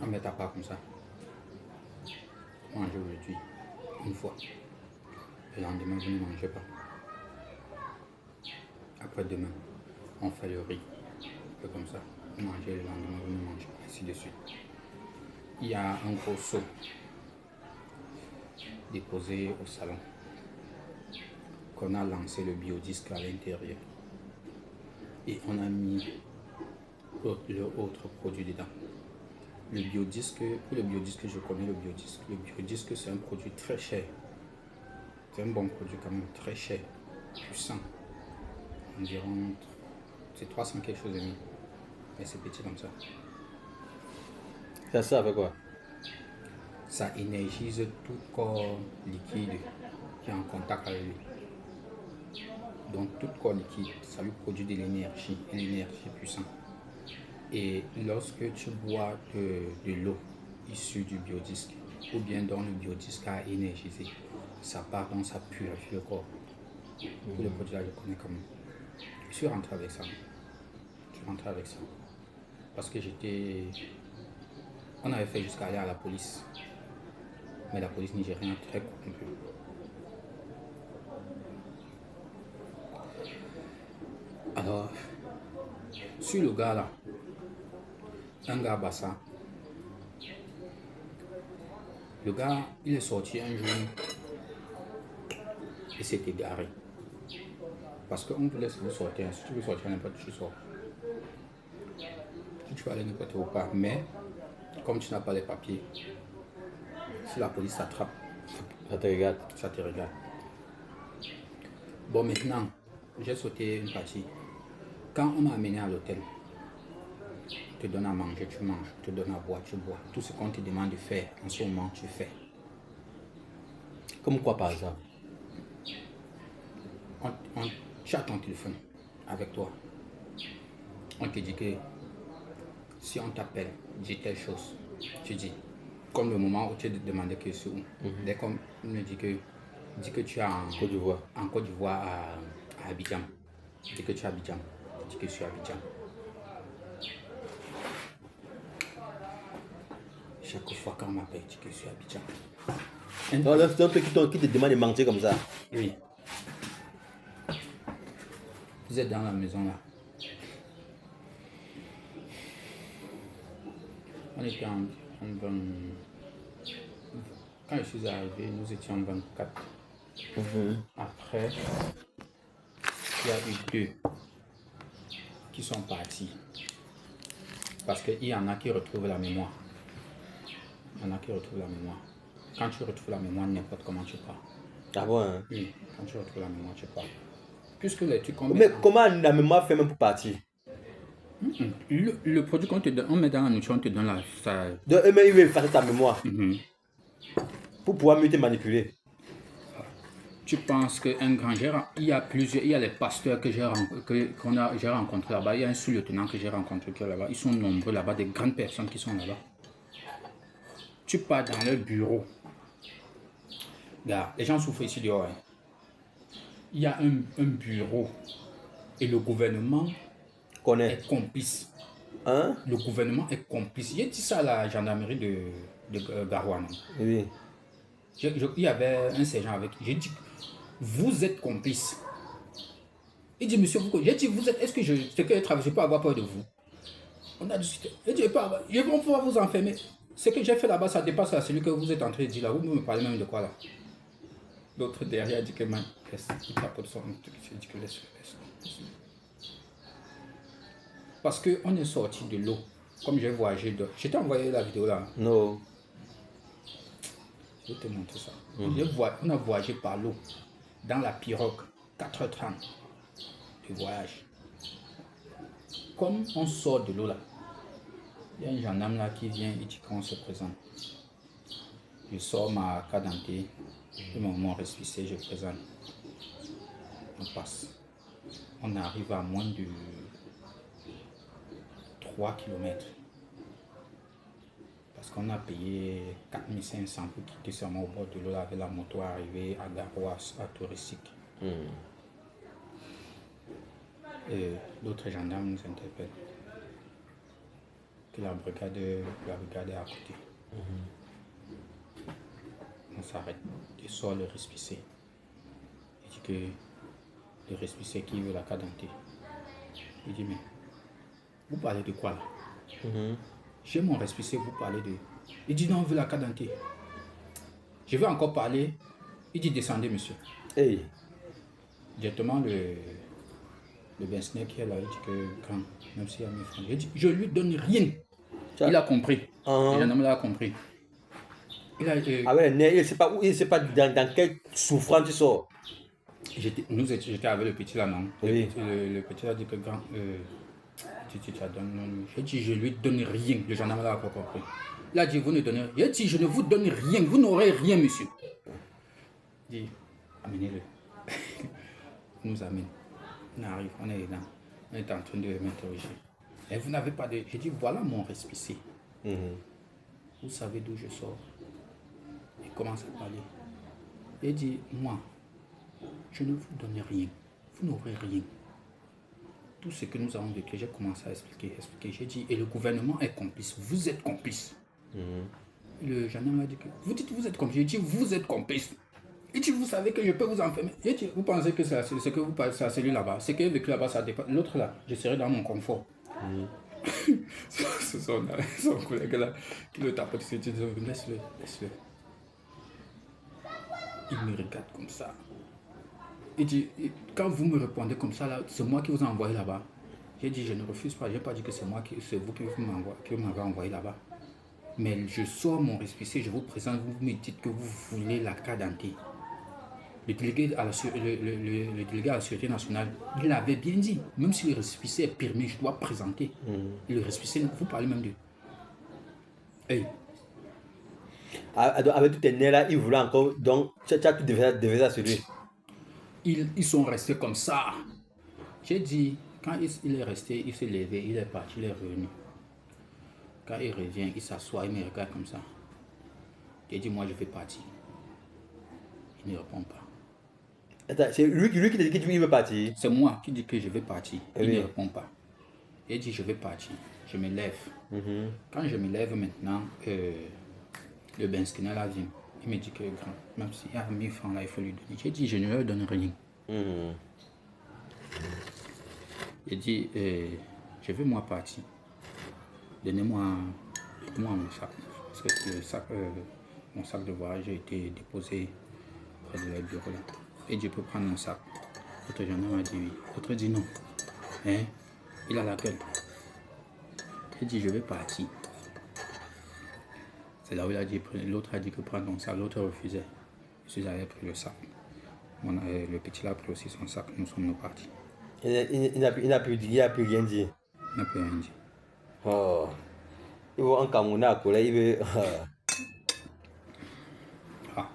On met à part comme ça. Manger aujourd'hui, une fois. Le lendemain, vous ne mangez pas. Après demain, on fait le riz. Un peu comme ça. Vous mangez le lendemain, vous ne mangez pas. Ainsi de suite. Il y a un gros seau déposé au salon qu'on a lancé le biodisque à l'intérieur et on a mis le autre produit dedans. Le biodisque, pour le biodisque, je connais le biodisque. Le biodisque, c'est un produit très cher. C'est un bon produit quand même, très cher, puissant. Environ, c'est 300 quelque chose de mille. Mais c'est petit comme ça. Ça sert avec quoi? Ça énergise tout corps liquide qui est en contact avec lui. Donc tout corps liquide, ça lui produit de l'énergie, une énergie puissante. Et lorsque tu bois de l'eau issue du biodisque, ou bien dont le biodisque a énergisé, ça part donc ça purifie le corps. Tout le produit là, je connais quand même. Je suis rentré avec ça. Parce que on avait fait jusqu'à aller à la police. Mais la police nigérienne est très corrompue. Alors, sur le gars là, un gars Bassa, le gars, il est sorti un jour et s'est égaré. Parce qu'on vous laisse vous sortir. Si tu veux sortir n'importe où, tu sors. Si tu veux aller n'importe où pas. Mais, comme tu n'as pas les papiers, si la police t'attrape, Ça te regarde. ça te regarde. Bon, maintenant, j'ai sauté une partie. Quand on m'a amené à l'hôtel, on te donne à manger, tu manges. On te donne à boire, tu bois. Tout ce qu'on te demande de faire, en ce moment, tu fais. Comme quoi par exemple? Tu as ton téléphone avec toi. On te dit que si on t'appelle, dis telle chose. Tu dis. Comme le moment où tu te demandais que c'est où. Dès qu'on me dit que tu es en Côte d'Ivoire, à Abidjan. Dis que tu es à Abidjan. Dis que je suis à Abidjan. chaque fois quand on m'appelle, je dis que je suis à Abidjan. Non, c'est un truc qui te demande de manger comme ça. Oui. Vous êtes dans la maison là. On était en 20... Quand je suis arrivé, nous étions en 24. Après, il y a eu 2 qui sont partis. Parce qu'il y en a qui retrouvent la mémoire. Il y en a qui retrouvent la mémoire. Quand tu retrouves la mémoire, n'importe comment tu pars. Ah bon, hein? Oui, quand tu retrouves la mémoire, tu pars. Puisque les trucs qu'on Mais met comment la mémoire fait même pour partir? le produit qu'on te donne, on met dans la nourriture, on te donne là, ça... Donc, eux-mêmes, ils veulent effacer ta mémoire Mhm. pour pouvoir mieux te manipuler. Tu penses qu'un grand gérant, il y a plusieurs, il y a les pasteurs que j'ai rencontrés là-bas, il y a un sous-lieutenant que j'ai rencontré qui est là-bas, ils sont nombreux là-bas, des grandes personnes qui sont là-bas. Tu pars dans leur bureau. Regarde, les gens souffrent ici dehors. Hein. Il y a un bureau et le gouvernement Connais. est complice. Hein? Le gouvernement est complice. J'ai dit ça à la gendarmerie de Garouane. Oui. Il y avait un sergent avec qui. J'ai dit, vous êtes complice. Il dit, monsieur, j'ai dit, vous êtes, est-ce que je peux avoir peur de vous? On a discuté. Il dit, je vais pouvoir vous enfermer. Ce que j'ai fait là-bas, ça dépasse à celui que vous êtes en train de dire là. Vous me parlez même de quoi là? L'autre derrière dit que man, il tapote son truc. J'ai dit que laisse-le. Parce qu'on est sorti de l'eau. Comme j'ai voyagé de... Je t'ai envoyé la vidéo là. Non. Je vais te montrer ça. On a voyagé par l'eau. Dans la pirogue. 4h30 de voyage. Comme on sort de l'eau là. Il y a un gendarme là qui vient et dit qu'on se présente. Je sors ma carte d'identité. Mon récépissé, je présente. On passe. On arrive à moins de 3 km. Parce qu'on a payé 4500 pour quitter seulement au bord de l'eau avec la moto arrivée à Garoua, à Touristique. L'autre gendarme nous interpelle. Que la brigade est à côté. On s'arrête. Il sort le récépissé. Il dit que le récépissé qui veut la carte d'identité. Il dit, mais vous parlez de quoi là? J'ai mon récépissé, vous parlez de... Il dit, non, on veut la carte d'identité. Je vais encore parler. Il dit, descendez, monsieur. Hey. Directement, le Bensenet qui est là, il dit que quand, même s'il y a 1000 francs, il dit, je lui donne rien. Il a compris. Le gendarme a compris. Il a, ah ouais, il ne sait pas où, il ne sait pas dans quelle souffrance tu sors. J'étais avec le petit là, non? Oui. Le petit a dit que grand, tu as donné. J'ai dit, je lui donne rien. Le gendarme n'a pas compris. Il a dit, vous ne donnez rien. J'ai dit, je ne vous donne rien. Vous n'aurez rien, monsieur. Il dit, amenez-le. Il nous amène. On arrive, on est là. On est en train de m'interroger. Et vous n'avez pas de... J'ai dit, voilà mon récépissé. Vous savez d'où je sors. Il commence à parler. Il dit, moi, je ne vous donne rien. Vous n'aurez rien. Tout ce que nous avons vécu, j'ai commencé à expliquer. J'ai dit, et le gouvernement est complice. Vous êtes complice. Le gendarme m'a dit que, vous dites vous êtes complice. J'ai dit, vous êtes complice. Il dit, vous savez que je peux vous enfermer. J'ai dit, vous pensez que c'est ce que vous parlez, c'est celui là-bas. Ce que j'ai vécu là-bas, ça dépend. L'autre là, je serai dans mon confort. C'est son collègue là qui le tapote. Il dit, laisse-le. Il me regarde comme ça. Il dit, quand vous me répondez comme ça, c'est moi qui vous ai envoyé là-bas. J'ai dit, je ne refuse pas. Je n'ai pas dit que c'est vous qui m'avez envoyé là-bas. Mais je sors mon récépissé, je vous présente, vous me dites que vous voulez la carte d'identité. Le délégué à la Sûreté nationale, il avait bien dit, même si le récépissé est permis, je dois présenter. Et le récépissé, vous parlez même de... Hey. Avec tous tes nez là, il voulait encore. Donc, tu as tout devait à celui. Ils sont restés comme ça. J'ai dit, quand il est resté, il s'est levé, il est parti, il est revenu. Quand il revient, il s'assoit, il me regarde comme ça. J'ai dit, moi je vais partir. Il ne répond pas. Attends, c'est lui qui t'a dit qu'il veut partir. C'est moi qui dis que je vais partir. Il oui. ne répond pas. J'ai dit, je vais partir. Je me lève. Quand je me lève maintenant, Le Ben Skinner là vient. Il me dit que grand, même s'il y a 1000 francs là, il faut lui donner. J'ai dit, je ne leur donne rien. Il dit, je veux moi partir. Donnez-moi mon sac. Parce que le sac, mon sac de voyage a été déposé près de leur bureau là. Et je peux prendre mon sac. L'autre gendarme a dit oui. L'autre dit non. Hein? Il a la gueule. Il dit, je vais partir. C'est là où il a dit, l'autre a dit que prendre ton sac. L'autre refusait. Je suis allé prendre le sac. Le petit là a pris aussi son sac. Nous sommes partis. Il n'a plus rien dit. Il n'a plus rien dit. Oh. Il veut un Camerounais à coller, il veut. Ah.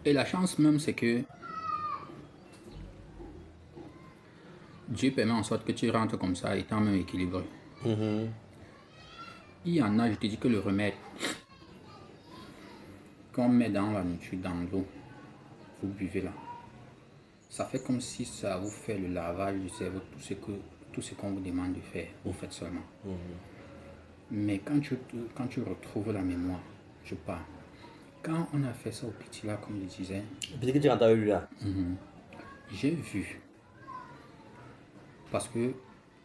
Et la chance même, c'est que Dieu permet en sorte que tu rentres comme ça, étant même équilibré. Il y en a, je te dis que le remède qu'on met dans la nourriture, dans l'eau, vous buvez là. Ça fait comme si ça vous fait le lavage du cerveau, tout ce qu'on vous demande de faire, vous faites seulement. Mais quand tu retrouves la mémoire, je parle. Quand on a fait ça au petit là, comme je disais, Le petit que tu rentres avec lui là. j'ai vu. Parce que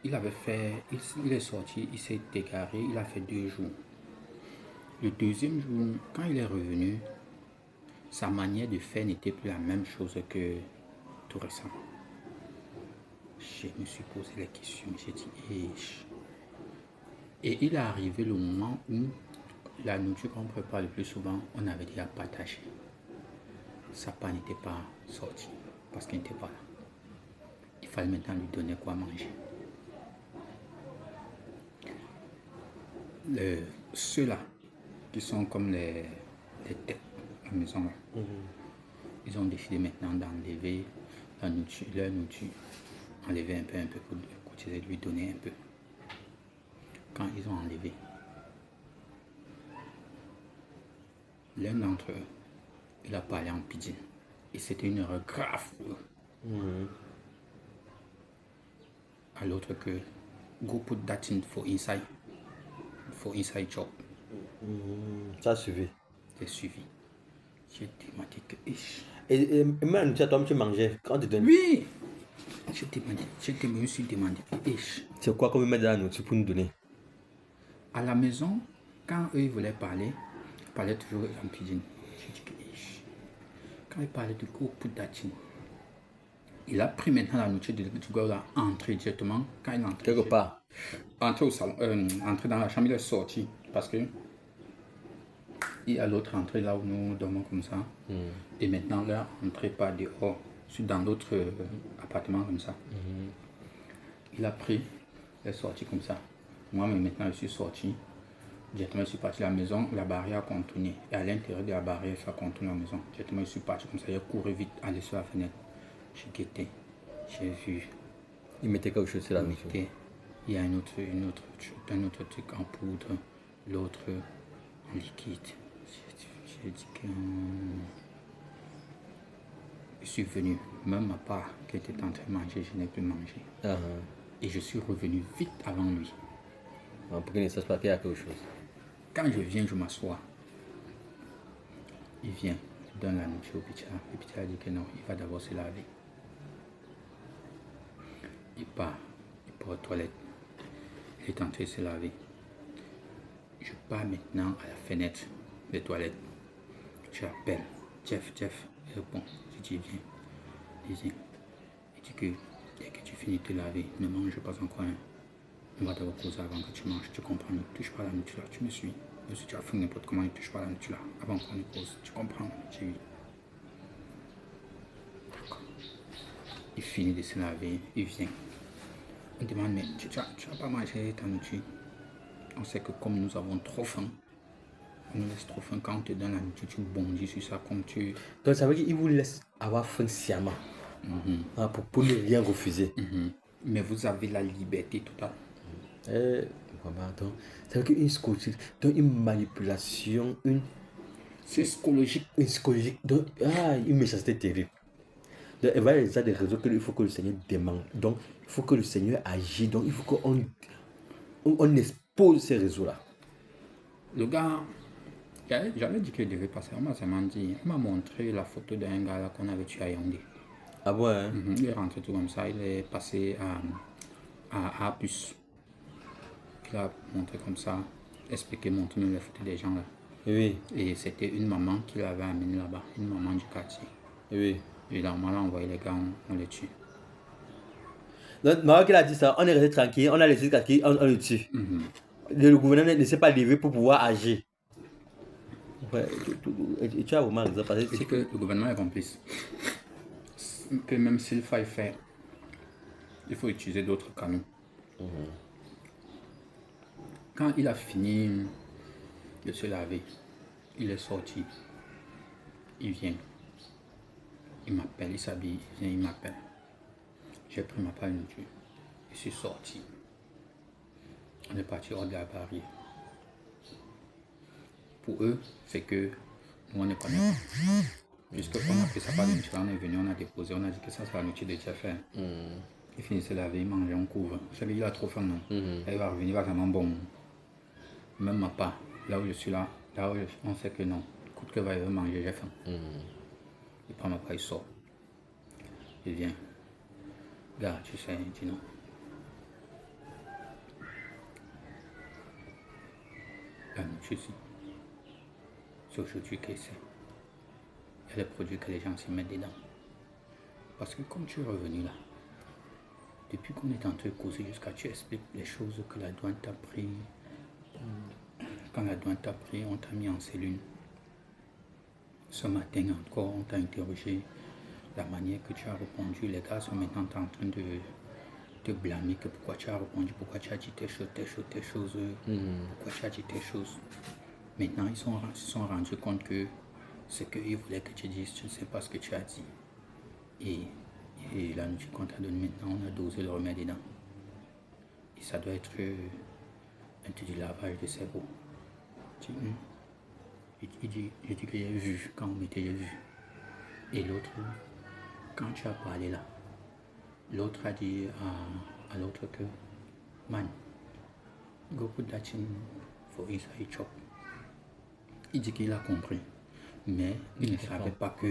il avait fait, il est sorti, il s'est égaré, il a fait 2 jours. Le deuxième jour, quand il est revenu, sa manière de faire n'était plus la même chose que tout récemment. Je me suis posé la question, j'ai dit, et il est arrivé le moment où la nourriture qu'on prépare le plus souvent, on avait déjà partagé. Sa part n'était pas sortie parce qu'il n'était pas là. Il fallait maintenant lui donner quoi manger. Ceux-là, qui sont comme les têtes à la maison, là, ils ont décidé maintenant d'enlever leur nourriture, enlever un peu pour cotiser, lui donner un peu. Quand ils ont enlevé, l'un d'entre eux, il a parlé en pidgin. Et c'était une erreur grave pour eux. À l'autre que, go put that in for inside job. Ça a suivi. J'ai suivi. J'ai demandé que, Et même tu toi, tu mangeais quand tu donnais. oui, je me suis demandé, C'est quoi qu'on veut mettre dans la nourriture pour nous donner? à la maison, quand eux ils voulaient parler, ils parlaient toujours en pidgin. J'ai dit que, quand il parlait de go put that in, il a pris maintenant la nourriture du gars là, entré directement. Quand il est entré, Quelque part. entré au salon, entré dans la chambre, il est sorti parce que il y a l'autre entrée là où nous dormons comme ça. Et maintenant là, entrée par dehors, dans l'autre appartement comme ça. Il a pris, il est sorti comme ça. Moi, mais maintenant je suis sorti. Directement, je suis parti à la maison, la barrière a contourné. Et à l'intérieur de la barrière, ça contourne la maison. Directement, je suis parti comme ça, j'ai couru vite, aller sur la fenêtre. J'ai guetté, j'ai vu. Il mettait quelque chose sur la nourriture. Il y a un autre truc en poudre, l'autre en liquide. J'ai dit que je suis venu, même ma part qui était en train de manger, je n'ai plus mangé. Et je suis revenu vite avant lui. Pour qu'il ne sache pas qu'il y a quelque chose. Quand je viens, je m'assois. Il vient, il donne la nourriture au petit. Le petit a dit que non, il va d'abord se laver. Il part aux toilettes. Il est en train de se laver. Je pars maintenant à la fenêtre des toilettes. Je l'appelle. Jeff. Il répond. Je dis viens. Il dit que dès que tu finis de te laver, ne mange pas encore. On va d'abord causer avant que tu manges. Tu comprends, ne touche pas à la nourriture là. Tu me suis. Même si tu as fait n'importe comment, ne touche pas à la nourriture là. Avant qu'on ne cause. Tu comprends? J'ai oui. D'accord. Il finit de se laver. Il vient. On demande, mais tu n'as pas mangé ta nourriture? On sait que comme nous avons trop faim, on nous laisse trop faim. Quand on te donne la nourriture, tu bondis sur ça comme tu... Donc ça veut dire qu'il vous laisse avoir faim sciemment. Pour ne rien refuser. Mais vous avez la liberté totale. Donc, ça veut dire qu'une psychologie, donc une manipulation, c'est psychologique. Une psychologique, donc, une méchanceté terrible. Donc, il va y a des raisons qu'il faut que le Seigneur demande. Donc, il faut que le Seigneur agisse. Donc, il faut qu'on expose ces réseaux-là. Le gars, J'avais dit qu'il devait passer. On m'a seulement dit, il m'a montré la photo d'un gars là qu'on avait tué à Yaoundé. Ah bon, hein? Il est rentré tout comme ça, il est passé à Apus. Il a montré comme ça, expliqué, montré même les photos des gens là. Oui, Et c'était une maman qui l'avait amené là-bas, une maman du quartier. oui. Et là, on a envoyé les gars, on les tue. Donc, Maroc, il a dit ça, on est resté tranquille, on a laissé tranquille, on le tue. Le gouvernement ne s'est pas levé pour pouvoir agir. Ouais, tu as vraiment raison, parce que C'est que le gouvernement est complice. Que même s'il faille faire, il faut utiliser d'autres canaux. Quand il a fini de se laver, il est sorti. Il vient. Il m'appelle, il s'habille, il vient, il m'appelle. J'ai pris ma palmiture. Je suis sorti. On est parti hors de la barrière. Pour eux, c'est que nous on ne connaît pas. Puisque quand on a pris sa palmiture, on est venu, on a déposé, on a dit que ça c'est la nourriture de Tchaffer. Il finit de se laver, il mange, on couvre. Celui il a trop faim, non. Il va revenir, il va vraiment bon. Même ma part, là où je suis là, on sait que non. Coûte que va, il va manger, j'ai faim. Il prend ma part, il sort. Il vient. Gars, tu sais, il dit non. La nourriture ici, c'est aujourd'hui que c'est. Il y a des produits que les gens s'y mettent dedans. Parce que comme tu es revenu là, depuis qu'on est en train de causer jusqu'à tu expliques les choses que la douane t'a pris. Quand la douane t'a pris, on t'a mis en cellule. Ce matin encore, on t'a interrogé. La manière que tu as répondu, les gars sont maintenant en train de te blâmer que pourquoi tu as répondu, pourquoi tu as dit tes choses, pourquoi tu as dit tes choses. Maintenant, ils se sont rendus compte que ce qu'ils voulaient que tu dises, tu ne sais pas ce que tu as dit. Et la nourriture qu'on t'a donnée maintenant, on a dosé le remède dedans. Et ça doit être du lavage de cerveau. Il dit que j'ai vu, quand on mettait, j'ai vu. Et l'autre, quand tu as parlé là, l'autre a dit à l'autre que, man, go put that in for inside chop. Il dit qu'il a compris, mais il ne savait pas que,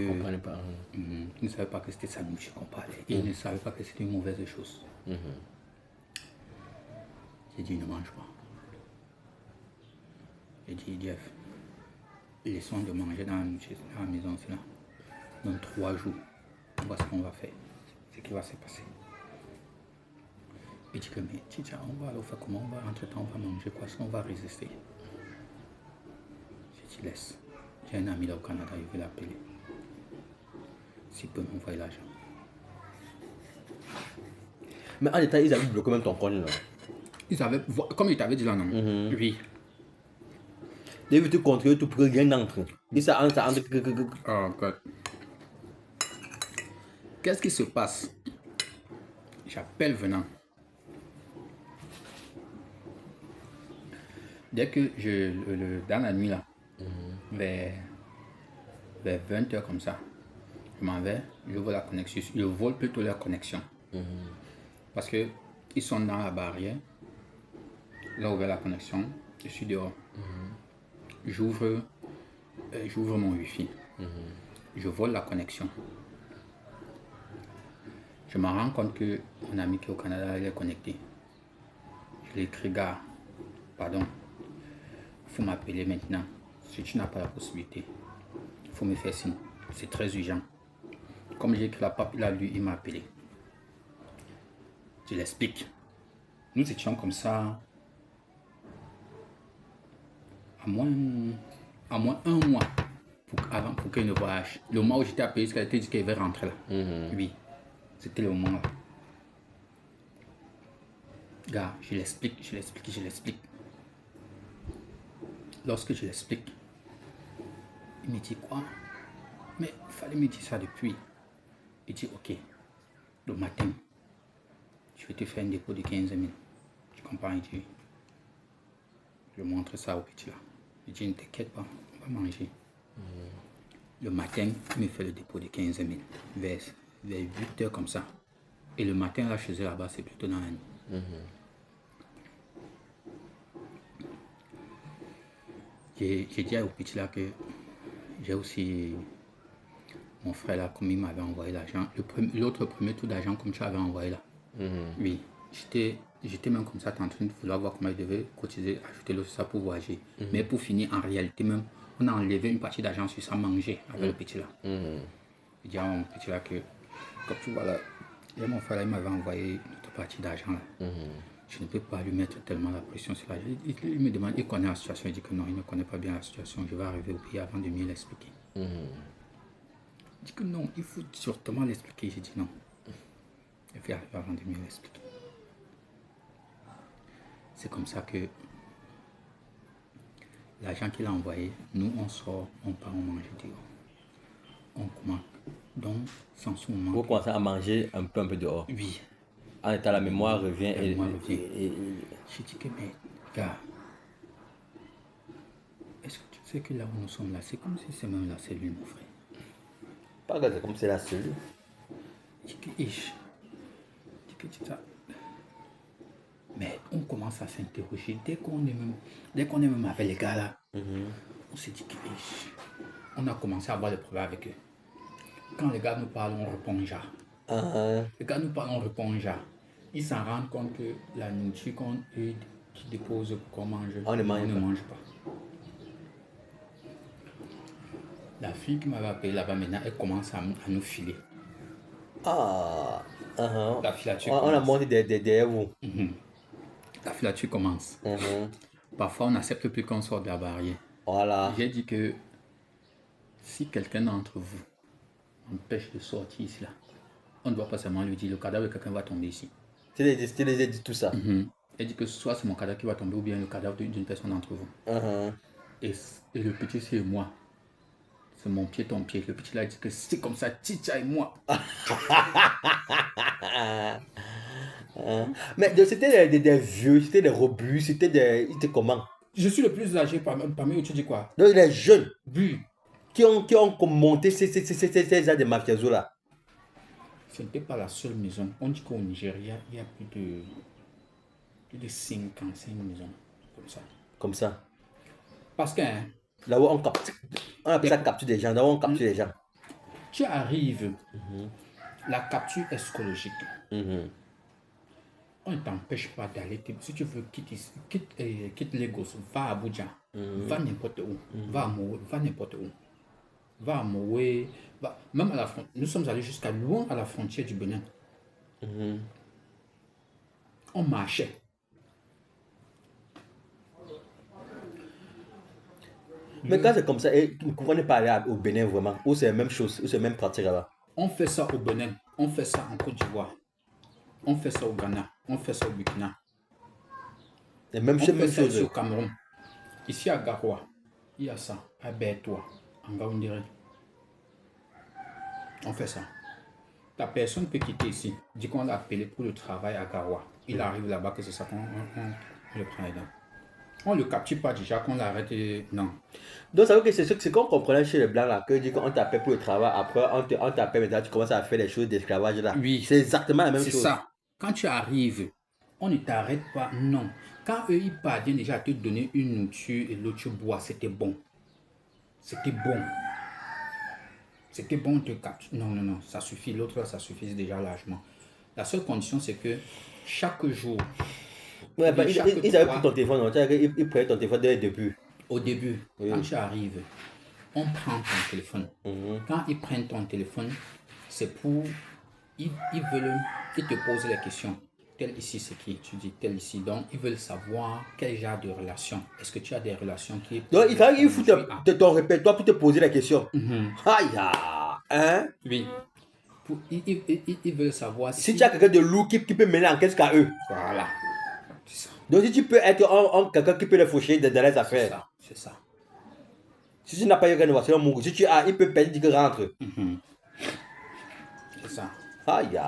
il ne savait pas que c'était sa nourriture qu'on parlait. Il ne savait pas que c'était une mauvaise chose. J'ai dit, ne mange pas. J'ai dit, Jeff, laissons de manger dans la maison, c'est là. Dans 3 jours, on voit ce qu'on va faire, ce qui va se passer. Il dit que, mais Tcha, on va alors faire comment? On va, entre-temps, on va manger quoi? On va résister. Je dis, laisse. J'ai un ami là au Canada, il veut l'appeler. S'il peut m'envoyer l'argent. Mais en état, ils avaient bloqué même ton compte là. Ils avaient, comme il t'avait dit là, non? Oui. Ils veulent te contrôler tout pour que rien n'entre. Et ça entre. Oh God. Qu'est-ce qui se passe? J'appelle Venant. Dès que dans la nuit là, vers 20h comme ça, je m'en vais, j'ouvre la connexion, je vole plutôt la connexion. Parce que ils sont dans la barrière, là où est la connexion, je suis dehors. J'ouvre mon wifi, je vole la connexion. Je me rends compte que mon ami qui est au Canada, il est connecté. Je lui écris, gars, pardon, il faut m'appeler maintenant. Si tu n'as pas la possibilité, il faut me faire signe. C'est très urgent. Comme j'ai écrit la pape, il a lu, il m'a appelé. Je l'explique. Nous étions comme ça à moins 1 mois pour qu'il ne voyage. Le mois où j'étais appelé, il a dit qu'il va rentrer là. Oui, c'était le moment là. Gars, je l'explique. Lorsque je l'explique, il me dit quoi? Mais il fallait me dire ça depuis. Il dit ok, le matin, je vais te faire un dépôt de 15 000. Tu comprends? Il dit, je montre ça au petit là. Il dit ne t'inquiète pas, on va manger. Le matin, il me fait le dépôt de 15 000 vers 8h comme ça. Et le matin là, chez eux là-bas, c'est plutôt dans la nuit. J'ai dit au petit là que j'ai aussi mon frère là, comme il m'avait envoyé l'argent. L'autre premier tour d'argent comme tu avais envoyé là. Oui, j'étais même comme ça en train de vouloir voir comment il devait cotiser, ajouter l'autre ça pour voyager. Mais pour finir, en réalité même, on a enlevé une partie d'argent sur ça manger avec le petit là. Je dis à mon petit là que, comme tu vois là, il y a mon frère là, il m'avait envoyé une autre partie d'argent là. Je ne peux pas lui mettre tellement la pression sur la. Il me demande, il connaît la situation, il dit que non, il ne connaît pas bien la situation, je vais arriver au pays avant de mieux l'expliquer. Il dit que non, il faut surtout l'expliquer. J'ai dit non, je vais arriver avant de mieux l'expliquer. C'est comme ça que l'argent qu'il a envoyé, nous on sort, on part, on mange dehors. On commence. Donc, sans ce moment. Vous commencez à manger un peu dehors. Oui. En état, la mémoire revient et je dis que, mais gars, est-ce que tu sais que là où nous sommes là, c'est comme si c'est même la cellule, mon frère. Pas grave, c'est comme c'est la cellule. Je dis que, tu sais. Mais on commence à s'interroger. Dès qu'on est même avec les gars là, on s'est dit que, on a commencé à avoir des problèmes avec eux. Quand les gars nous parlent, on répond ja. Les gars nous parlent, on répond ja. Ils s'en rendent compte que la nourriture qu'on dépose pour qu'on mange, on ne mange pas. La fille qui m'avait appelé là-bas maintenant, elle commence à nous filer. La filature on a monté derrière vous. La filature commence. Parfois, on n'accepte plus qu'on sort de la barrière. Voilà. J'ai dit que si quelqu'un d'entre vous empêche de sortir ici, là, on ne doit pas seulement lui dire le cadavre de quelqu'un va tomber ici. Tu les as dit tout ça. Elle dit que soit c'est mon cadavre qui va tomber ou bien le cadavre d'une personne d'entre vous. Et le petit, c'est moi. C'est mon pied, ton pied. Le petit là, il dit que c'est comme ça, Tcha et moi. Mais c'était des vieux, c'était des robustes, c'était comment? Je suis le plus âgé parmi eux, tu dis quoi? Donc les jeunes. Oui. Qui ont monté ces des mafiosos là. Ce n'était pas la seule maison. On dit qu'au Nigeria, il y a plus de 55 maisons comme ça. Comme ça. Parce que là où on capture, on appelle ça capture des gens, là où on capture les gens. Tu arrives, la capture est psychologique. On ne t'empêche pas d'aller. Si tu veux quitte Lagos, va à Abuja, va n'importe où, va à Mowe, va n'importe où. Va à Mowe, même à la frontière. Nous sommes allés jusqu'à loin à la frontière du Bénin. On marchait. Mais quand c'est comme ça, vous ne comprenez pas aller au Bénin vraiment, ou c'est la même chose, ou c'est la même pratique là-bas? On fait ça au Bénin, on fait ça en Côte d'Ivoire, on fait ça au Ghana, on fait ça au Burkina. On fait ça ici au Cameroun. Ici à Garoua, il y a ça, à Bertois, en Gaoundéré. On fait ça. La personne peut quitter ici, dit qu'on l'a appelé pour le travail à Garoua. Il arrive là-bas que c'est ça qu'on le prend dedans. On ne le capture pas déjà, qu'on l'arrête, non. Donc ça veut dire que c'est ce qu'on comprenait chez les Blancs là, que dit qu'on t'appelle pour le travail, après on t'appelle maintenant, tu commences à faire les choses d'esclavage là. Oui. C'est exactement la même chose. C'est ça. Quand tu arrives, on ne t'arrête pas, non. Quand eux, ils parviennent déjà à te donner une nourriture et l'autre tu bois, c'était bon. C'était bon. C'était bon, te capture. Non, ça suffit. L'autre là, ça suffit déjà largement. La seule condition, c'est que chaque jour... Ouais, bah, ils avaient pris ton téléphone, ils prenaient ton téléphone dès le début. Au début, quand tu arrives, on prend ton téléphone. Quand ils prennent ton téléphone, c'est pour... Ils te posent les questions. Tel ici, c'est qui? Tu dis tel ici. Donc, ils veulent savoir quel genre de relation. Est-ce que tu as des relations qui... Donc, il fallait qu'ils foutent ton répertoire pour te poser la question. Aïe, hein? Oui. Ils veulent savoir si tu as quelqu'un de lourd qui peut mener en qu'est-ce qu'à eux. Voilà. Donc si tu peux être quelqu'un qui peut les faucher dans les affaires. C'est ça. Si tu n'as pas eu rénovation, si tu as, il peut payer qu'il rentre. C'est ça. Aïe.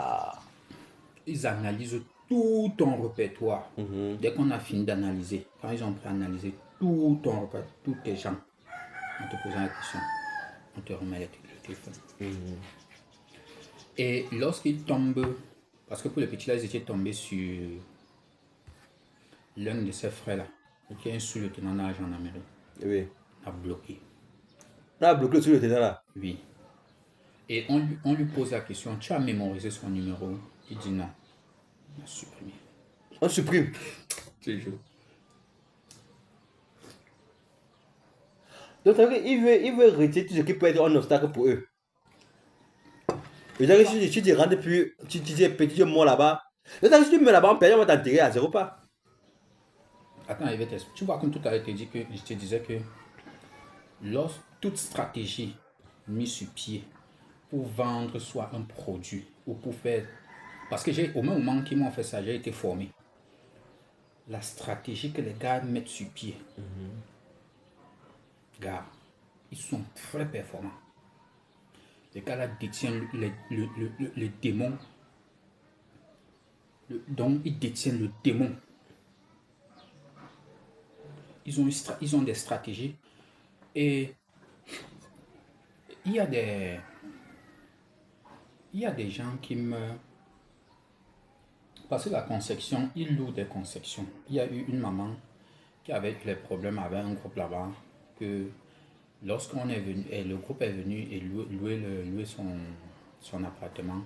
Ils analysent tout ton répertoire. Dès qu'on a fini d'analyser, quand ils ont pu analyser tout ton répertoire, tous tes gens, en te posant la question, on te remet le téléphone. Et lorsqu'ils tombent, parce que pour les petits là, ils étaient tombés sur l'un de ses frères là, qui est un sous-lieutenant nage en Amérique. Oui. a bloqué. On a bloqué sur le terrain là. Oui. Et on lui pose la question, tu as mémorisé son numéro? Il dit non. On a supprimé. On supprime. Toujours. Donc, ça veut dire il veut retirer tout ce qui peut être un obstacle pour eux. Et donc, si tu rentres plus, tu dis petit, tu mets là-bas. Donc, si tu mets là-bas, on perd, on va t'enterrer à 0 pas. Attends, je vais t'expliquer. Tu vois, comme tout à l'heure, je te disais que toute stratégie mise sur pied pour vendre soit un produit ou pour faire... Parce que au même moment qu'ils m'ont fait ça, j'ai été formé. La stratégie que les gars mettent sur pied, gars, ils sont très performants. Les gars là détiennent le démon. Donc, ils détiennent le démon. Ils ont des stratégies. Et il y a des gens qui me... Parce que la conception, ils louent des conceptions. Il y a eu une maman qui avait eu les problèmes avec un groupe là-bas, que lorsqu'on est venu, et le groupe est venu et louer son appartement,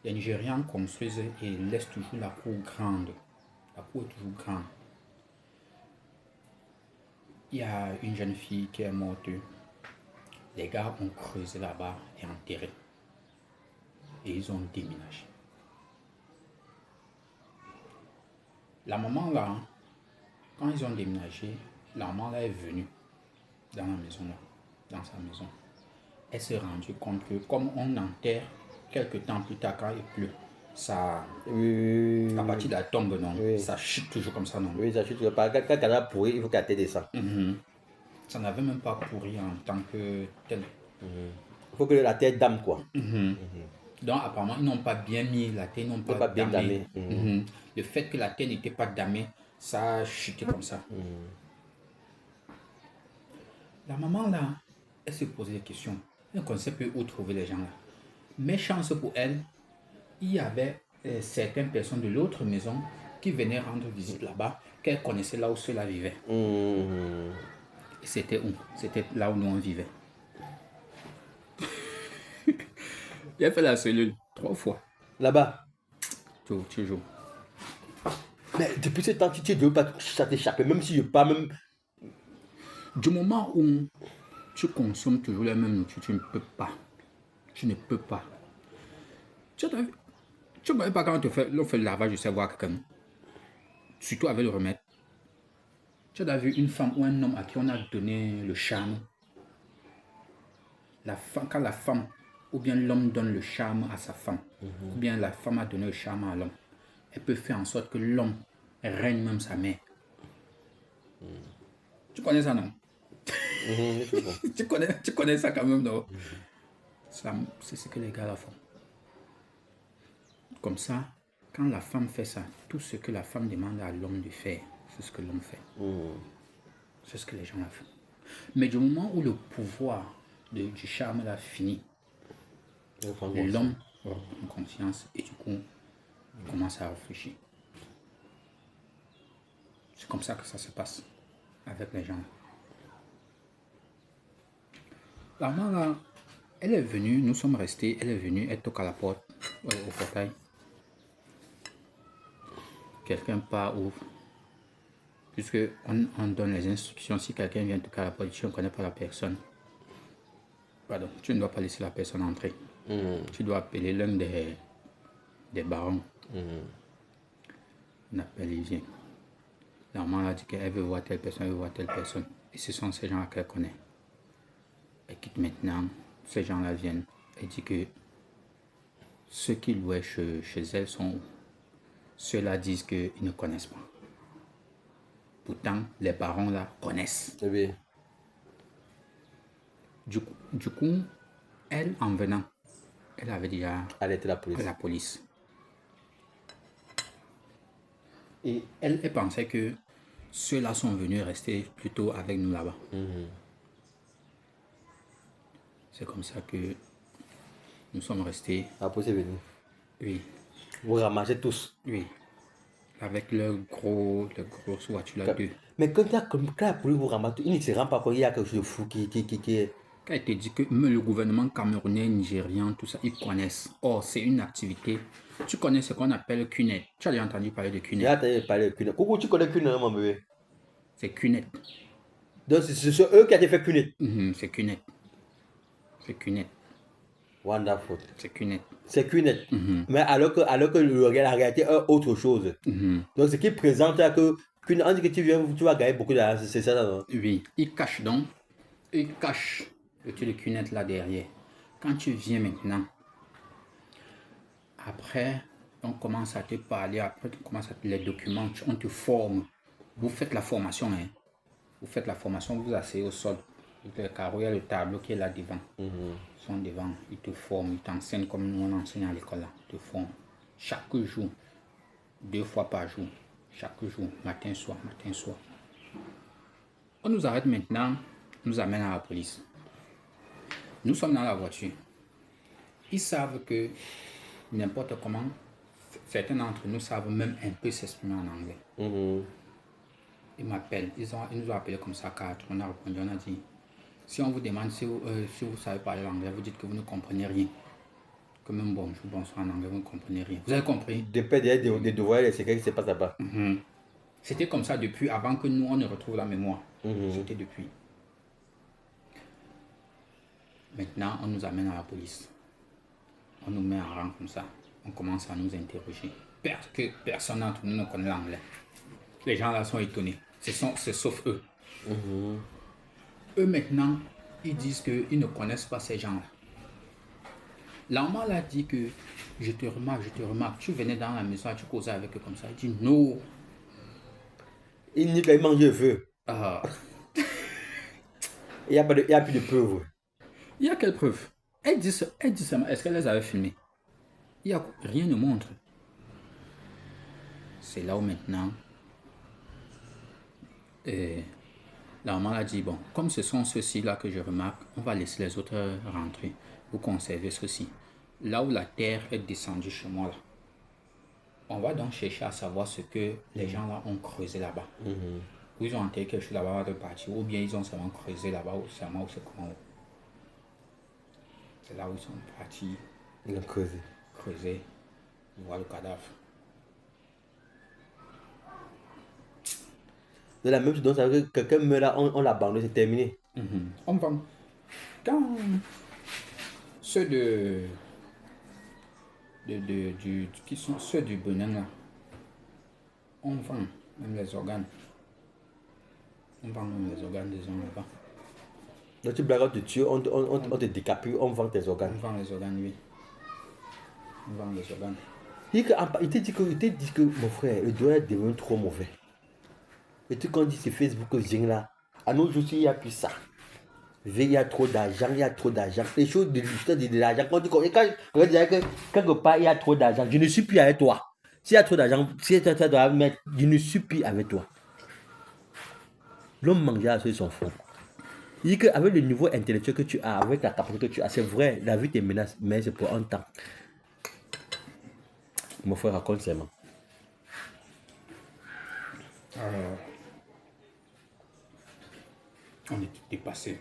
les Nigérians construisent et laissent toujours la cour grande. La cour est toujours grande. Il y a une jeune fille qui est morte. Les gars ont creusé là-bas et enterré. Et ils ont déménagé. La maman là, quand ils ont déménagé, la maman là est venue dans la maison là, dans sa maison. Elle s'est rendue compte que comme on enterre quelques temps plus tard quand il pleut, ça, à partir de la tombe, non, ça chute toujours comme ça, non. Oui, ça chute. Quand elle a pourri, il faut qu'elle descende. Ça n'avait même pas pourri en tant que tel. Il faut que la terre dame quoi. Donc apparemment, ils n'ont pas bien mis la terre, ils n'ont pas bien damé. Le fait que la terre n'était pas damée, ça a chuté comme ça. La maman là, elle se posait des questions. Elle ne connaissait plus où trouver les gens là. Mais chance pour elle, il y avait certaines personnes de l'autre maison qui venaient rendre visite là-bas, qu'elle connaissait là où cela vivait. Et c'était où? C'était là où nous on vivait. J'ai fait la cellule 3 fois. Là-bas. Toujours. Mais depuis ce temps, tu ne veux pas ça t'échapper, même si je pars, même. Du moment où tu consommes toujours la même nourriture, tu ne peux pas. Tu ne peux pas. Tu ne vois pas quand on fait le lavage du cerveau à quelqu'un, surtout avec le remède. Tu as vu une femme ou un homme à qui on a donné le charme. Quand la femme ou bien l'homme donne le charme à sa femme, ou bien la femme a donné le charme à l'homme, elle peut faire en sorte que l'homme règne même sa mère. Tu connais ça, non? Tu connais ça quand même, non? C'est ce que les gars là font. Comme ça, quand la femme fait ça, tout ce que la femme demande à l'homme de faire, c'est ce que l'homme fait. C'est ce que les gens là font. Mais du moment où le pouvoir du charme là finit, l'homme prend conscience et du coup, il commence à réfléchir. C'est comme ça que ça se passe avec les gens. La maman là, elle est venue, nous sommes restés, elle est venue, elle toque à la porte, au portail. Quelqu'un part, ouvre. Puisque on donne les instructions, si quelqu'un vient toquer à la porte, tu ne connais pas la personne. Pardon, tu ne dois pas laisser la personne entrer. Tu dois appeler l'un des barons. On appelle, il vient. La maman a dit qu'elle veut voir telle personne, elle veut voir telle personne. Et ce sont ces gens-là qu'elle connaît. Elle quitte maintenant, ces gens-là viennent. Elle dit que ceux qui louaient chez elle sont... Ceux-là disent qu'ils ne connaissent pas. Pourtant, les barons là connaissent. Oui. Du coup, elle, en venant, elle avait déjà Arrêtez la police. la police. Et elle pensait que ceux-là sont venus rester plutôt avec nous là-bas. C'est comme ça que nous sommes restés. La police est venue. Oui. Vous ramassez tous. Oui. Avec le gros voiture là, deux. Mais quand la police vous ramasse, il ne se rend pas compte qu'il y a quelque chose de fou qui est. Quand il te dit que même le gouvernement camerounais, nigérian, tout ça, ils connaissent. Or, c'est une activité. Tu connais ce qu'on appelle CUNET. Tu as déjà entendu parler de J'ai CUNET? entendu parler de Kunet. Coucou, tu connais Kunet, mon bébé? C'est CUNET. Donc, c'est eux qui ont fait Kunet. C'est CUNET. C'est CUNET. Wonderful. C'est CUNET. C'est Kunet. Mais alors que la réalité est autre chose. Donc, ce qui présente là que Kunet, on dit que tu vas gagner beaucoup d'argent, c'est ça, non? Oui, ils cachent donc. Ils cachent le truc de CUNET là derrière. Quand tu viens maintenant, après, on commence à te parler, après, tu commences à les documents, on te forme. Vous faites la formation, hein. Vous faites la formation, vous asseyez au sol. Le carreau, il y a le tableau qui est là devant. Ils sont devant, ils te forment, ils t'enseignent comme nous on enseigne à l'école là. Ils te forment chaque jour, 2 fois par jour. Chaque jour, matin, soir, matin, soir. On nous arrête maintenant, on nous amène à la police. Nous sommes dans la voiture. Ils savent que n'importe comment, certains d'entre nous savent même un peu s'exprimer en anglais. Ils m'appellent, ils nous ont appelé comme ça 4. On a répondu, on a dit, si on vous demande si vous savez parler l'anglais, vous dites que vous ne comprenez rien. Que même bonjour, bonsoir en anglais, vous ne comprenez rien. Vous avez compris? Dépend des devoirs et c'est qu'est-ce qui se passe là-bas. C'était comme ça depuis, avant que nous, on ne retrouve la mémoire. C'était depuis. Maintenant, on nous amène à la police. On nous met en rang comme ça. On commence à nous interroger. Parce que personne d'entre nous ne connaît l'anglais. Les gens là sont étonnés. C'est sauf eux. Eux maintenant, ils disent qu'ils ne connaissent pas ces gens-là. L'amant a dit que je te remarque. Tu venais dans la maison, tu causais avec eux comme ça. Il dit non. Il n'y a pas mangé le feu. Ah. Il n'y a plus de preuves. Il y a quelle preuve? Elle dit seulement, est-ce qu'elle les avait filmés? Rien ne montre. C'est là où maintenant, la maman a dit, bon, comme ce sont ceux-ci là que je remarque, on va laisser les autres rentrer. Vous conservez ceci. Là où la terre est descendue chez moi là, on va donc chercher à savoir ce que les gens là ont creusé là-bas. Ou ils ont enterré quelque chose là-bas avant de partir, ou bien ils ont seulement creusé là-bas, ou seulement c'est comment. C'est là où ils sont partis. Ils ont creusé. Creuser, voir le cadavre. C'est la même chose, donc ça veut dire que quelqu'un meurt là, on l'abandonne, c'est terminé. On vend. Quand ceux qui sont ceux du Benin là, on vend même les organes. On vend même les organes des gens là-bas. Donc tu blagues, on te tue, on te décapite, on vend tes organes. On vend les organes, oui. On vend les organes. Il te dit que mon frère, le doigt est devenu trop mauvais. Et tout quand dit c'est Facebook que je là, à nos jours, il n'y a plus ça. Il y a trop d'argent, il y a trop d'argent. Les choses de l'argent, quand on dit que quelque part il y a trop d'argent, je ne suis plus avec toi. S'il y a trop d'argent, si tu dois mettre, je ne suis plus avec toi. L'homme mange à son front. Il dit qu'avec le niveau intellectuel que tu as, avec la capacité que tu as, c'est vrai, la vie te menace, mais c'est pour un temps. Mon frère raconte seulement. On est dépassé.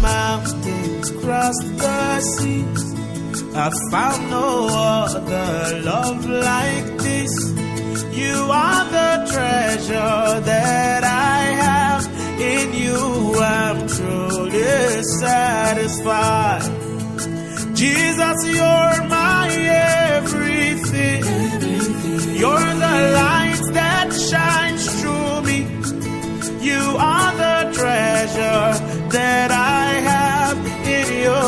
mountains, crossed the seas. I found no other love like this. You are the treasure that I have. In you I'm truly satisfied. Jesus, you're my everything. You're the light that shines through me. You are the treasure that I have. In you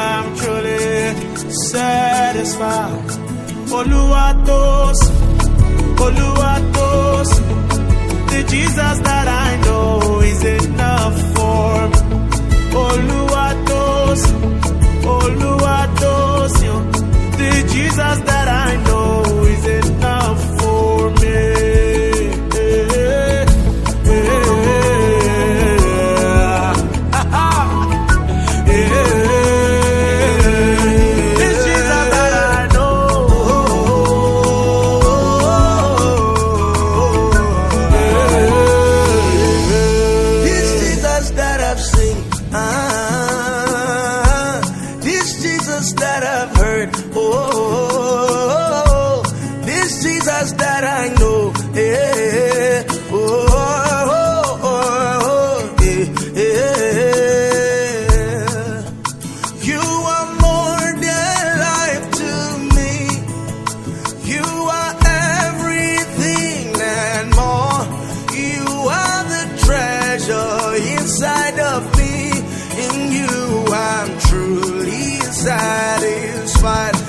I'm truly satisfied. Oluwatos, Oluwatos, the Jesus that I know is enough for me. Oluwatos, Oluwatos, the Jesus that I know is enough for me. Inside of me, in you I'm truly satisfied.